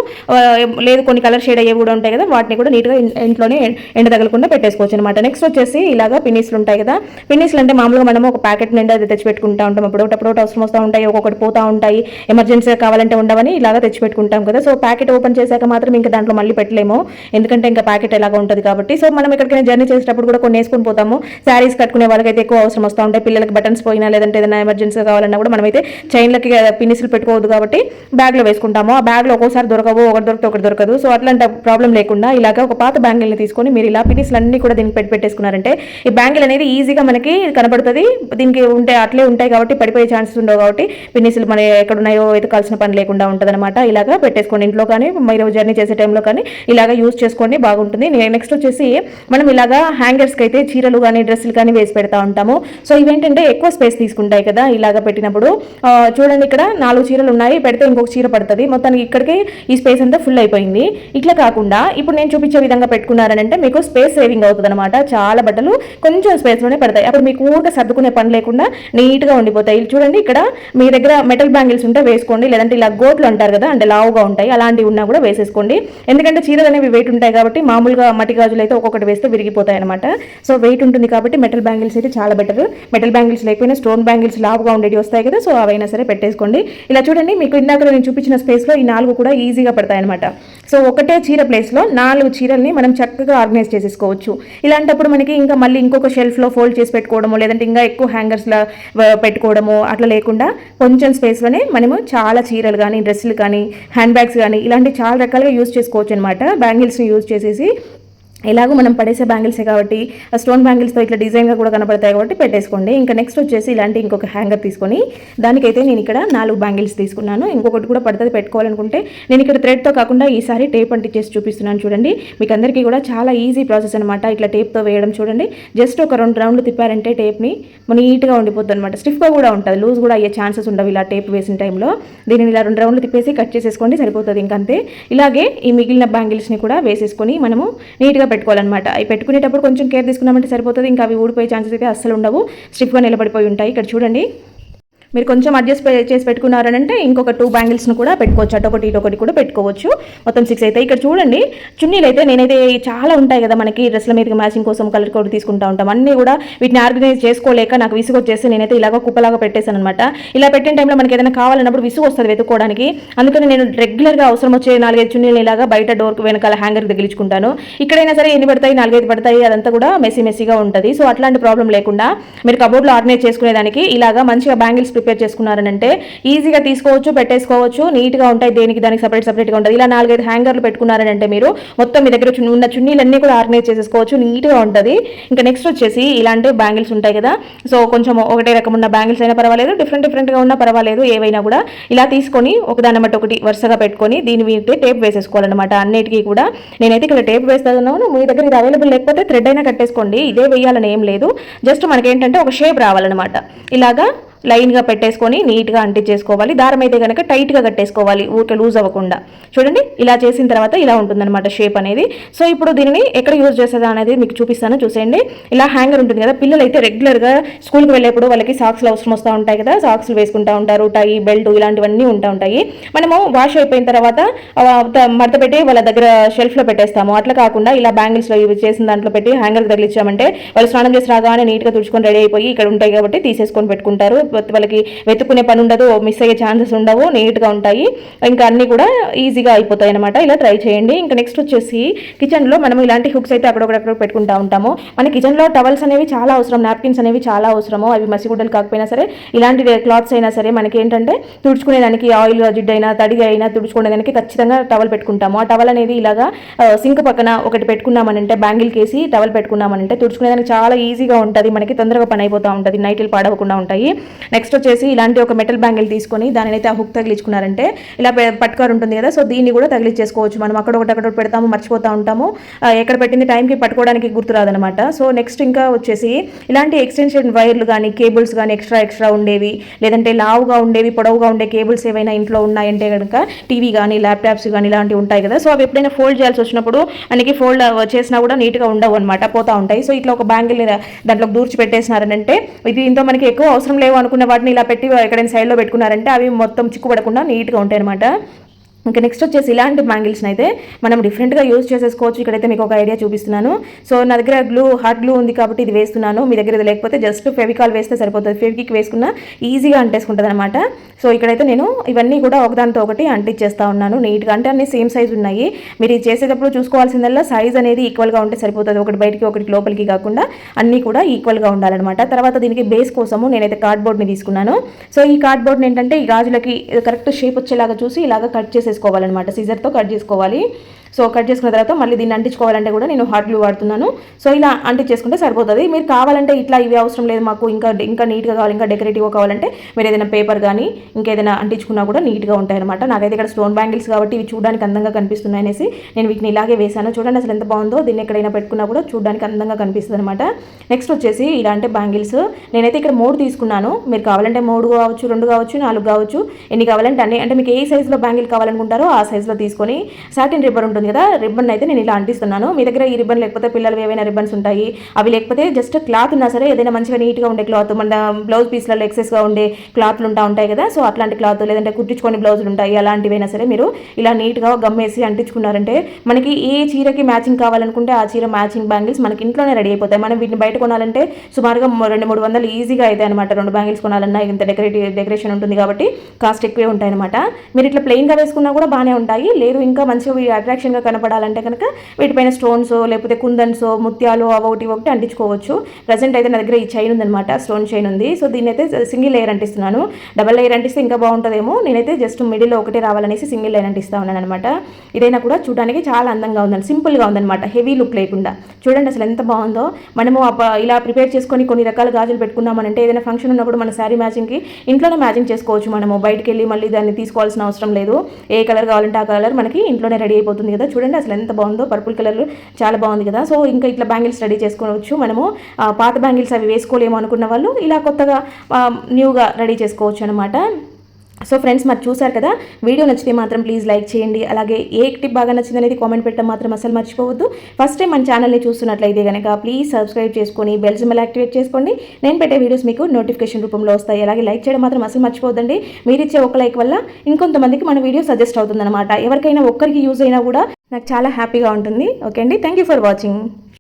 లేదు కొన్ని కలర్ షేడ్ అయ్యేవి కూడా ఉంటాయి కదా, వాటిని కూడా నీట్గా ఇంట్లోనే ఎండ తగలకుండా పెట్టేసుకోవచ్చు అనమాట. నెక్స్ట్ వచ్చేసి ఇలాగా పిన్నీస్లు ఉంటాయి కదా, పిన్నీస్లు అంటే మామూలుగా మనం ఒక ప్యాకెట్ నిండా అది తెచ్చిపెట్టుకుంటా ఉంటాం. అప్పుడు అవసరం వస్తూ ఉంటాయి, ఒక్కొక్కటి పోతూ ఉంటాయి, ఎమర్జెన్సీగా కావాలంటే ఉండవని ఇలాగా తెచ్చిపెట్టుకుంటాం కదా. సో ప్యాకెట్ ఓపెన్ చేశాక మాత్రం ఇంకా దాంట్లో మళ్ళీ పెట్టలేము, ఎందుకంటే ఇంకా ప్యాకెట్ ఎలాగా ఉంటుంది కాబట్టి. సో మనం ఎక్కడికైనా జర్నీ చేసేటప్పుడు కూడా కొన్ని వేసుకొని పోతాము. శారీస్ కట్టుకునే వాళ్ళకైతే ఎక్కువ అవసరం వస్తూ ఉంటాయి. పిల్లలకి బటన్స్ పోయినా లేదంటే ఏదైనా ఎమర్జెన్సీగా కావాలన్నా కూడా మనమైతే చైన్లకి పిన్నీస్లు పెట్టుకోవద్దు కాబట్టి బ్యాగ్లో వేసుకుంటాము. ఆ బ్యాగ్లో ఒక్కోసారి దొరకవు, ఒకటి దొరికితే ఒకటి దొరకదు. సో అట్లాంటి ప్రాబ్లం లేకుండా ఇలాగ ఒక పాత బ్యాంగిల్ని తీసుకొని మీరు ఇలా పిన్నీస్లు అన్నీ కూడా దీనికి పెట్టేసుకున్నారంటే ఈ బ్యాంగిల్ అనేది ఈజీగా మనకి కనబడుతుంది. దీనికి అట్లే ఉంటాయి కాబట్టి పడిపోయే ఛాన్సెస్ ఉండవు కాబట్టి పిన్నీస్లు మన ఎక్కడ ఉన్నాయో వెతకాల్సిన పని లేకుండా ఉంటుంది అనమాట. ఇలాగా పెట్టేసుకోండి. ఇంట్లో కానీ మీరు జర్నీ చేసే టైంలో కానీ ఇలాగ యూజ్ చేసుకోండి, బాగుంటుంది. నెక్స్ట్ వచ్చేసి మనం ఇలాగా హ్యాంగర్స్కి అయితే చీరలు కానీ డ్రెస్సులు కానీ వేసి పెడతా ఉంటాము. సో ఇవేంటంటే ఎక్కువ స్పేస్ తీసుకుంటాయి కదా ఇలాగ పెట్టినప్పుడు. చూడండి ఇక్కడ 4 చీరలు ఉన్నాయి, పెడితే ఇంకొక చీర పడుతుంది, మొత్తానికి ఇక్కడికి ఈ స్పేస్ అంతా ఫుల్ అయిపోయింది. ఇట్లా కాకుండా ఇప్పుడు నేను చూపించే విధంగా పెట్టుకున్నారనంటే మీకు స్పేస్ సేవింగ్ అవుతుంది అనమాట. చాలా బట్టలు కొంచెం స్పేస్లోనే పడతాయి. అప్పుడు మీకు ఊరికే సర్దుకునే పని లేకుండా నీట్గా ఉండిపోతాయి. చూడండి ఇక్కడ మీ దగ్గర మెటల్ బ్యాంగిల్స్ ఉంటే వేసుకోండి, లేదంటే ఇలా గోట్లు అంటారు కదా అంటే లావుగా ఉంటాయి అలాంటివి ఉన్నా కూడా వేసేసుకోండి. ఎందుకంటే చీరలు అనేవి వెయిట్ ఉంటాయి కాబట్టి మామూలుగా మట్టి గాజులు అయితే ఒక్కొక్కటి వేస్తే విరిగిపోతాయి అనమాట. సో వెయిట్ ఉంటుంది కాబట్టి మెటల్ బ్యాంగిల్స్ అయితే చాలా బెటర్. మెటల్ బ్యాంగిల్స్ లేకపోయినా స్టోన్ బ్యాంగిల్స్ లావుగా ఉండేవి వస్తాయి కదా, సో అవైనా సరే పెట్టేసుకోండి. ఇలా చూడండి మీకు ఇందాక నేను చూపించిన స్పేస్లో ఈ 4 కూడా ఈజీగా పడతాయి అనమాట. సో ఒకటే చీర ప్లేస్లో 4 చీరల్ని మనం చక్కగా ఆర్గనైజ్ చేసేసుకోవచ్చు. ఇలాంటప్పుడు మనకి ఇంకా మళ్ళీ ఇంకొక షెల్ఫ్లో ఫోల్డ్ చేసి పెట్టుకోవడము లేదంటే ఇంకా ఎక్కువ హ్యాంగర్స్లో పెట్టుకోవడము అట్లా లేకుండా కొంచెం స్పేస్లోనే మనము చాలా చీరలు కానీ డ్రెస్సులు కానీ హ్యాండ్ బ్యాగ్స్ కానీ ఇలాంటి చాలా రకాలుగా యూజ్ చేసుకోవచ్చు అనమాట. బ్యాంగిల్స్ని యూజ్ చేసేసి ఎలాగో మనం పడేసే బ్యాంగిల్సే కాబట్టి స్టోన్ బ్యాంగిల్స్తో ఇట్లా డిజైన్గా కూడా కనపడతాయి కాబట్టి పెట్టేసుకోండి. ఇంకా నెక్స్ట్ వచ్చేసి ఇలాంటి ఇంకొక హ్యాంగర్ తీసుకొని దానికైతే నేను ఇక్కడ 4 బ్యాంగిల్స్ తీసుకున్నాను. ఇంకొకటి కూడా పడుతుంది పెట్టుకోవాలనుకుంటే నేను ఇక్కడ థ్రెడ్తో కాకుండా ఈసారి టేప్ అంటించేసి చూపిస్తున్నాను చూడండి. మీకు అందరికీ కూడా చాలా ఈజీ ప్రాసెస్ అనమాట ఇట్లా టేప్తో వేయడం. చూడండి జస్ట్ ఒక 2 రౌండ్లు తిప్పారంటే టేప్ని నీట్గా ఉండిపోతుంది అనమాట. స్టిఫ్గా కూడా ఉంటుంది, లూజ్ కూడా అయ్యే ఛాన్సెస్ ఉండవు ఇలా టేప్ వేసిన టైంలో. దీనిని ఇలా 2 రౌండ్లు తిప్పేసి కట్ చేసేసుకోండి సరిపోతుంది. ఇంకంతే. ఇలాగే ఈ మిగిలిన బ్యాంగిల్స్ని కూడా వేసేసుకొని మనము నీట్గా పెట్టుకోవాలన్నమాట. అవి పెట్టుకునేటప్పుడు కొంచెం కేర్ తీసుకున్నామంటే సరిపోతుంది. ఇంకా అవి ఊడిపోయే ఛాన్సెస్ అయితే అస్సలు ఉండవు, స్టిఫ్గా నిలబడిపోయి ఉంటాయి. ఇక్కడ చూడండి మీరు కొంచెం అడ్జస్ట్ చేసి పెట్టుకున్నారనంటే ఇంకొక 2 బ్యాంగిల్స్ను కూడా పెట్టుకోవచ్చు, అటొకటి ఇటొకటి కూడా పెట్టుకోవచ్చు. మొత్తం 6 అయితే. ఇక్కడ చూడండి చున్నీలు అయితే నేనైతే చాలా ఉంటాయి కదా మనకి డ్రెస్ల మీదకి మ్యాచింగ్ కోసం కలర్ కోడ్ తీసుకుంటా ఉంటాం, అన్నీ కూడా వీటిని ఆర్గనైజ్ చేసుకోలేక నాకు విసుగు వచ్చేసి నేనైతే ఇలాగ కుప్పలాగా పెట్టేశాను అనమాట. ఇలా పెట్టిన టైంలో మనకి ఏదైనా కావాలన్నప్పుడు విసుగు వస్తుంది వెతుక్కోవడానికి. అందుకని నేను రెగ్యులర్గా అవసరం వచ్చే 4-5 చున్నీలు ఇలాగా బయట డోర్కి వెనకాల హ్యాంగర్కి తగిలించుకుంటాను. ఇక్కడైనా సరే ఎన్ని పడతాయి, 4-5 పడతాయి, అదంతా కూడా మెస్సీగా ఉంటుంది. సో అట్లాంటి ప్రాబ్లం లేకుండా మీరు కబోర్డ్లో ఆర్గనైజ్ చేసుకునేదానికి ఇలాగా మంచిగా బ్యాంగిల్స్ ప్రిపేర్ చేసుకున్నారనంటే ఈజీగా తీసుకోవచ్చు, పెట్టేసుకోవచ్చు, నీట్గా ఉంటాయి. దానికి సపరేట్గా ఉంటుంది. ఇలా 4-5 హ్యాంగర్లు పెట్టుకున్నారనంటే మీరు మొత్తం మీ దగ్గర ఉన్న చున్నీలన్నీ కూడా ఆర్గనైజ్ చేసేసుకోవచ్చు, నీట్గా ఉంటుంది. ఇంకా నెక్స్ట్ వచ్చేసి ఇలాంటి బ్యాంగిల్స్ ఉంటాయి కదా, సో కొంచెం ఒకటే రకం ఉన్న బ్యాంగిల్స్ అయినా పర్వాలేదు, డిఫరెంట్గా ఉన్నా పర్వాలేదు, ఏవైనా కూడా ఇలా తీసుకొని ఒకదాని బట్టి ఒకటి వరుసగా పెట్టుకొని దీని మీద టేప్ వేసేసుకోవాలన్నమాట. అన్నిటికీ కూడా నేనైతే ఇక్కడ టేప్ వేస్తాను. మీ దగ్గర ఇది అవైలబుల్ లేకపోతే థ్రెడ్ అయినా కట్టేసుకోండి, ఇదే వేయాలని ఏం లేదు. జస్ట్ మనకి ఏంటంటే ఒక షేప్ రావాలన్నమాట. ఇలాగా లైన్గా పెట్టేసుకొని నీట్గా అంటించేసుకోవాలి. దారం అయితే కనుక టైట్గా కట్టేసుకోవాలి, ఊరికే లూజ్ అవ్వకుండా. చూడండి ఇలా చేసిన తర్వాత ఇలా ఉంటుందన్నమాట షేప్ అనేది. సో ఇప్పుడు దీనిని ఎక్కడ యూజ్ చేసేదా అనేది మీకు చూపిస్తాను, చూసేయండి. ఇలా హ్యాంగర్ ఉంటుంది కదా, పిల్లలు అయితే రెగ్యులర్గా స్కూల్కి వెళ్ళేప్పుడు వాళ్ళకి సాక్స్లు అవసరం వస్తూ ఉంటాయి కదా, సాక్స్లు వేసుకుంటూ ఉంటారు, టై బెల్ట్ ఇలాంటివన్నీ ఉంటాయి. మనము వాష్ అయిపోయిన తర్వాత మడత పెట్టి వాళ్ళ దగ్గర షెల్ఫ్లో పెట్టేస్తాము. అట్లా కాకుండా ఇలా బ్యాంగిల్స్లో ఇవి చేసిన దాంట్లో పెట్టి హ్యాంగర్కి తగిలించామంటే వాళ్ళు స్నానం చేసి రాగానే నీట్గా తుడుచుకొని రెడీ అయిపోయి ఇక్కడ ఉంటాయి కాబట్టి తీసేసుకొని పెట్టుకుంటారు. వాళ్ళకి వెతుక్కునే పని ఉండదు, మిస్ అయ్యే ఛాన్సెస్ ఉండవు, నీట్గా ఉంటాయి, ఇంకా అన్నీ కూడా ఈజీగా అయిపోతాయి అనమాట. ఇలా ట్రై చేయండి. ఇంకా నెక్స్ట్ వచ్చేసి కిచెన్లో మనం ఇలాంటి హుక్స్ అయితే అక్కడొక్కడ పెట్టుకుంటూ ఉంటాము. మన కిచెన్లో టవల్స్ అనేవి చాలా అవసరం, నాప్కిన్స్ అనేవి చాలా అవసరము. అవి మసిగుడ్డలు కాకపోయినా సరే ఇలాంటి క్లాత్స్ అయినా సరే మనకి ఏంటంటే తుడుచుకునేదానికి ఆయిల్ జిడ్డు అయినా తడిగా అయినా తుడుచుకునేదానికి ఖచ్చితంగా టవల్ పెట్టుకుంటాము. ఆ టవల్ అనేది ఇలాగా సింక్ పక్కన ఒకటి పెట్టుకున్నామనంటే బ్యాంగిల్ కేసి టవల్ పెట్టుకున్నామనంటే తుడుచుకునేదానికి చాలా ఈజీగా ఉంటుంది, మనకి తొందరగా పని అయిపోతూ ఉంటుంది, నైట్లు పాడవకుండా ఉంటాయి. నెక్స్ట్ వచ్చేసి ఇలాంటి ఒక మెటల్ బ్యాంగిల్ తీసుకొని దాని అయితే ఆ హుక్ తగిలించుకున్నారంటే ఇలా పట్టుకారు ఉంటుంది కదా, సో దీన్ని కూడా తగిలించేసుకోవచ్చు. మనం అక్కడ పెడతాము, మర్చిపోతూ ఉంటాము, ఎక్కడ పెట్టింది టైంకి పట్టుకోవడానికి గుర్తురాదనమాట. సో నెక్స్ట్ ఇంకా వచ్చేసి ఇలాంటి ఎక్స్టెన్షన్ వైర్లు కానీ కేబుల్స్ కానీ ఎక్స్ట్రా ఉండేవి, లేదంటే లావుగా ఉండేవి పొడవుగా ఉండే కేబుల్స్ ఏవైనా ఇంట్లో ఉన్నాయంటే కనుక టీవీ కానీ ల్యాప్టాప్స్ కానీ ఇలాంటివి ఉంటాయి కదా, సో అవి ఎప్పుడైనా ఫోల్డ్ చేయాల్సి వచ్చినప్పుడు మనకి ఫోల్డ్ చేసినా కూడా నీట్గా ఉండవు అనమాట, పోతూ ఉంటాయి. సో ఇట్లా ఒక బ్యాంగిల్ దాంట్లో దూర్చి పెట్టేసినారనంటే దీంతో మనకి ఎక్కువ అవసరం లేవు అనుకున్న వాటిని ఇలా పెట్టి ఎక్కడైనా సైడ్లో పెట్టుకున్నారంటే అవి మొత్తం చిక్కుపడకుండా నీట్గా ఉంటాయి అనమాట. ఇంకా నెక్స్ట్ వచ్చేసి ఇలాంటి బ్యాంగిల్స్ని అయితే మనం డిఫరెంట్గా యూజ్ చేసేసుకోవచ్చు. ఇక్కడైతే మీకు ఒక ఐడియా చూపిస్తున్నాను. సో నా దగ్గర హాట్ గ్లూ ఉంది కాబట్టి ఇది వేస్తున్నాను. మీ దగ్గర ఇది లేకపోతే జస్ట్ ఫెవికాల్ వేస్తే సరిపోతుంది, ఫెవికిక్ వేసుకున్నా ఈజీగా అంటేసుకుంటుంది అనమాట. సో ఇక్కడైతే నేను ఇవన్నీ కూడా ఒకదానితో ఒకటి అంటించేస్తూ ఉన్నాను నీట్గా. అంటే అన్ని సేమ్ సైజ్ ఉన్నాయి. మీరు ఇది చేసేటప్పుడు చూసుకోవాల్సిందల్లా సైజ్ అనేది ఈక్వల్గా ఉంటే సరిపోతుంది, ఒకటి బయటికి ఒకటి లోపలికి కాకుండా అన్నీ కూడా ఈక్వల్గా ఉండాలన్నమాట. తర్వాత దీనికి బేస్ కోసము నేనైతే కార్డ్బోర్డ్ని తీసుకున్నాను. సో ఈ కార్డ్బోర్డ్ని ఏంటంటే ఈ గాజులకి కరెక్ట్ షేప్ వచ్చేలాగా చూసి ఇలాగ కట్ చేసేసుకోవాలన్నమాట, సిజర్తో కట్ చేసుకోవాలి. సో కట్ చేసుకున్న తర్వాత మళ్ళీ దీన్ని అంటించుకోవాలంటే కూడా నేను హాట్ గ్లూ వాడుతున్నాను. సో ఇలా అంటించేసుకుంటే సరిపోతుంది. మీరు కావాలంటే ఇట్లా ఇవి అవసరం లేదు మాకు ఇంకా నీట్గా కావాలి, ఇంకా డెకరేటివ్గా కావాలంటే మీరు ఏదైనా పేపర్ కానీ ఇంకేదైనా అంటించుకున్నా కూడా నీట్గా ఉంటాయి అనమాట. నాకైతే ఇక్కడ స్టోన్ బ్యాంగిల్స్ కాబట్టి ఇవి చూడడానికి అందంగా కనిపిస్తున్నాయి అనేసి నేను వీటిని ఇలాగే వేసాను. చూడండి అసలు ఎంత బాగుందో, దీన్ని ఎక్కడైనా పెట్టుకున్నా కూడా చూడడానికి అందంగా కనిపిస్తుంది అనమాట. నెక్స్ట్ వచ్చేసి ఇలాంటి బ్యాంగిల్స్ నేనైతే ఇక్కడ 3 తీసుకున్నాను. మీరు కావాలంటే 3 కావచ్చు, 2 కావచ్చు, 4 కావచ్చు, ఎన్ని కావాలంటే అన్ని, అంటే మీకు ఏ సైజులో బ్యాంగిల్ కావాలనుకుంటారో ఆ సైజులో తీసుకొని సాటిన్ రిబ్బన్ ఉంటుంది కదా, రిబ్బన్ అయితే నేను ఇలా అంటిస్తున్నాను. మీ దగ్గర ఈ రిబ్బన్ లేకపోతే పిల్లలు ఏవైనా రిబ్బన్స్ ఉంటాయి, అవి లేకపోతే జస్ట్ క్లాత్ ఉన్నా సరే ఏదైనా మంచిగా నీట్గా ఉండే క్లాత్, మన బ్లౌజ్ పీస్లలో ఎక్సెస్గా ఉండే క్లాత్లు ఉంటాయి కదా, సో అట్లాంటి క్లాత్ లేదంటే కుట్టించుకొని బ్లౌజులు ఉంటాయి, అలాంటివైనా సరే మీరు ఇలా నీట్గా గమ్మేసి అంటించుకున్నారంటే మనకి ఏ చీరకి మ్యాచింగ్ కావాలనుకుంటే ఆ చీర మ్యాచింగ్ బ్యాంగిల్స్ మనకి ఇంట్లోనే రెడీ అయిపోతాయి. మనం వీటిని బయట కొనాలంటే సుమారుగా 200-300 ఈజీగా అయితే అనమాట. 2 బ్యాంగిల్స్ కొనాలన్నా ఇంత డెకరేషన్ ఉంటుంది కాబట్టి కాస్ట్ ఎక్కువే ఉంటాయి అనమాట. మీరు ఇట్లా ప్లెయిన్గా వేసుకున్నా కూడా బాగానే ఉంటాయి. లేదు ఇంకా మంచిగా అట్రాక్షన్గా కనపడాలంటే కనుక వీటిపైన స్టోన్స్ లేకపోతే కుందన్స్ ముత్యాలు ఒకటి అంటించుకోవచ్చు. ప్రజెంట్ అయితే నా దగ్గర ఈ చైన్ ఉందన్నమాట, స్టోన్ చైన్ ఉంది. సో దీన్ని అయితే సింగిల్ లేయర్ అంటిస్తున్నాను. డబల్ లేయర్ అంటిస్తే ఇంకా బాగుంటుందేమో, నేనైతే జస్ట్ మిడిల్లో ఒకటే రావాలనేసి సింగిల్ లేయర్ అంటిస్తా ఉన్నాను అనమాట. ఇదైనా కూడా చూడడానికి చాలా అందంగా ఉందండి, సింపుల్గా ఉందన్నమాట, హెవీ లుక్ లేకుండా. చూడండి అసలు ఎంత బాగుందో. మనము ఇలా ప్రిపేర్ చేసుకొని కొన్ని రకాల గాజులు పెట్టుకున్నామనంటే ఏదైనా ఫంక్షన్ ఉన్నప్పుడు మన శారీ మ్యాచింగ్కి ఇంట్లోనే మ్యాచింగ్ చేసుకోవచ్చు. మనము బయటకు వెళ్ళి మళ్ళీ దాన్ని తీసుకోవాల్సిన అవసరం లేదు. ఏ కలర్ కావాలంటే ఆ కలర్ మనకి ఇంట్లోనే రెడీ అయిపోతుంది కదా. చూడండి అసలు ఎంత బాగుందో, పర్పుల్ కలర్ చాలా బాగుంది కదా. సో ఇంకా ఇట్లా బ్యాంగిల్స్ రెడీ చేసుకోవచ్చు. మనము పాత బ్యాంగిల్స్ అవి వేసుకోలేము అనుకున్న వాళ్ళు ఇలా కొత్తగా న్యూగా రెడీ చేసుకోవచ్చు అనమాట. సో ఫ్రెండ్స్ మరి చూసారు కదా, వీడియో నచ్చితే మాత్రం ప్లీజ్ లైక్ చేయండి. అలాగే ఏ టిప్ బాగా నచ్చింది అనేది కామెంట్ పెట్టడం మాత్రం అసలు మర్చిపోవద్దు. ఫస్ట్ టైం మన ఛానల్ని చూస్తున్నట్లయితే కనుక ప్లీజ్ సబ్స్క్రైబ్ చేసుకొని బెల్ సింబల్ యాక్టివేట్ చేసుకోండి. నేను పెట్టే వీడియోస్ మీకు నోటిఫికేషన్ రూపంలో వస్తాయి. అలాగే లైక్ చేయడం మాత్రం అసలు మర్చిపోవద్దండి. మీరు ఇచ్చే ఒక లైక్ వల్ల ఇంకొంతమందికి మన వీడియో సజెస్ట్ అవుతుందన్నమాట. ఎవరికైనా ఒక్కరికి యూజ్ అయినా కూడా నాకు చాలా హ్యాపీగా ఉంటుంది. ఓకే అండి, థ్యాంక్ యూ ఫర్ వాచింగ్.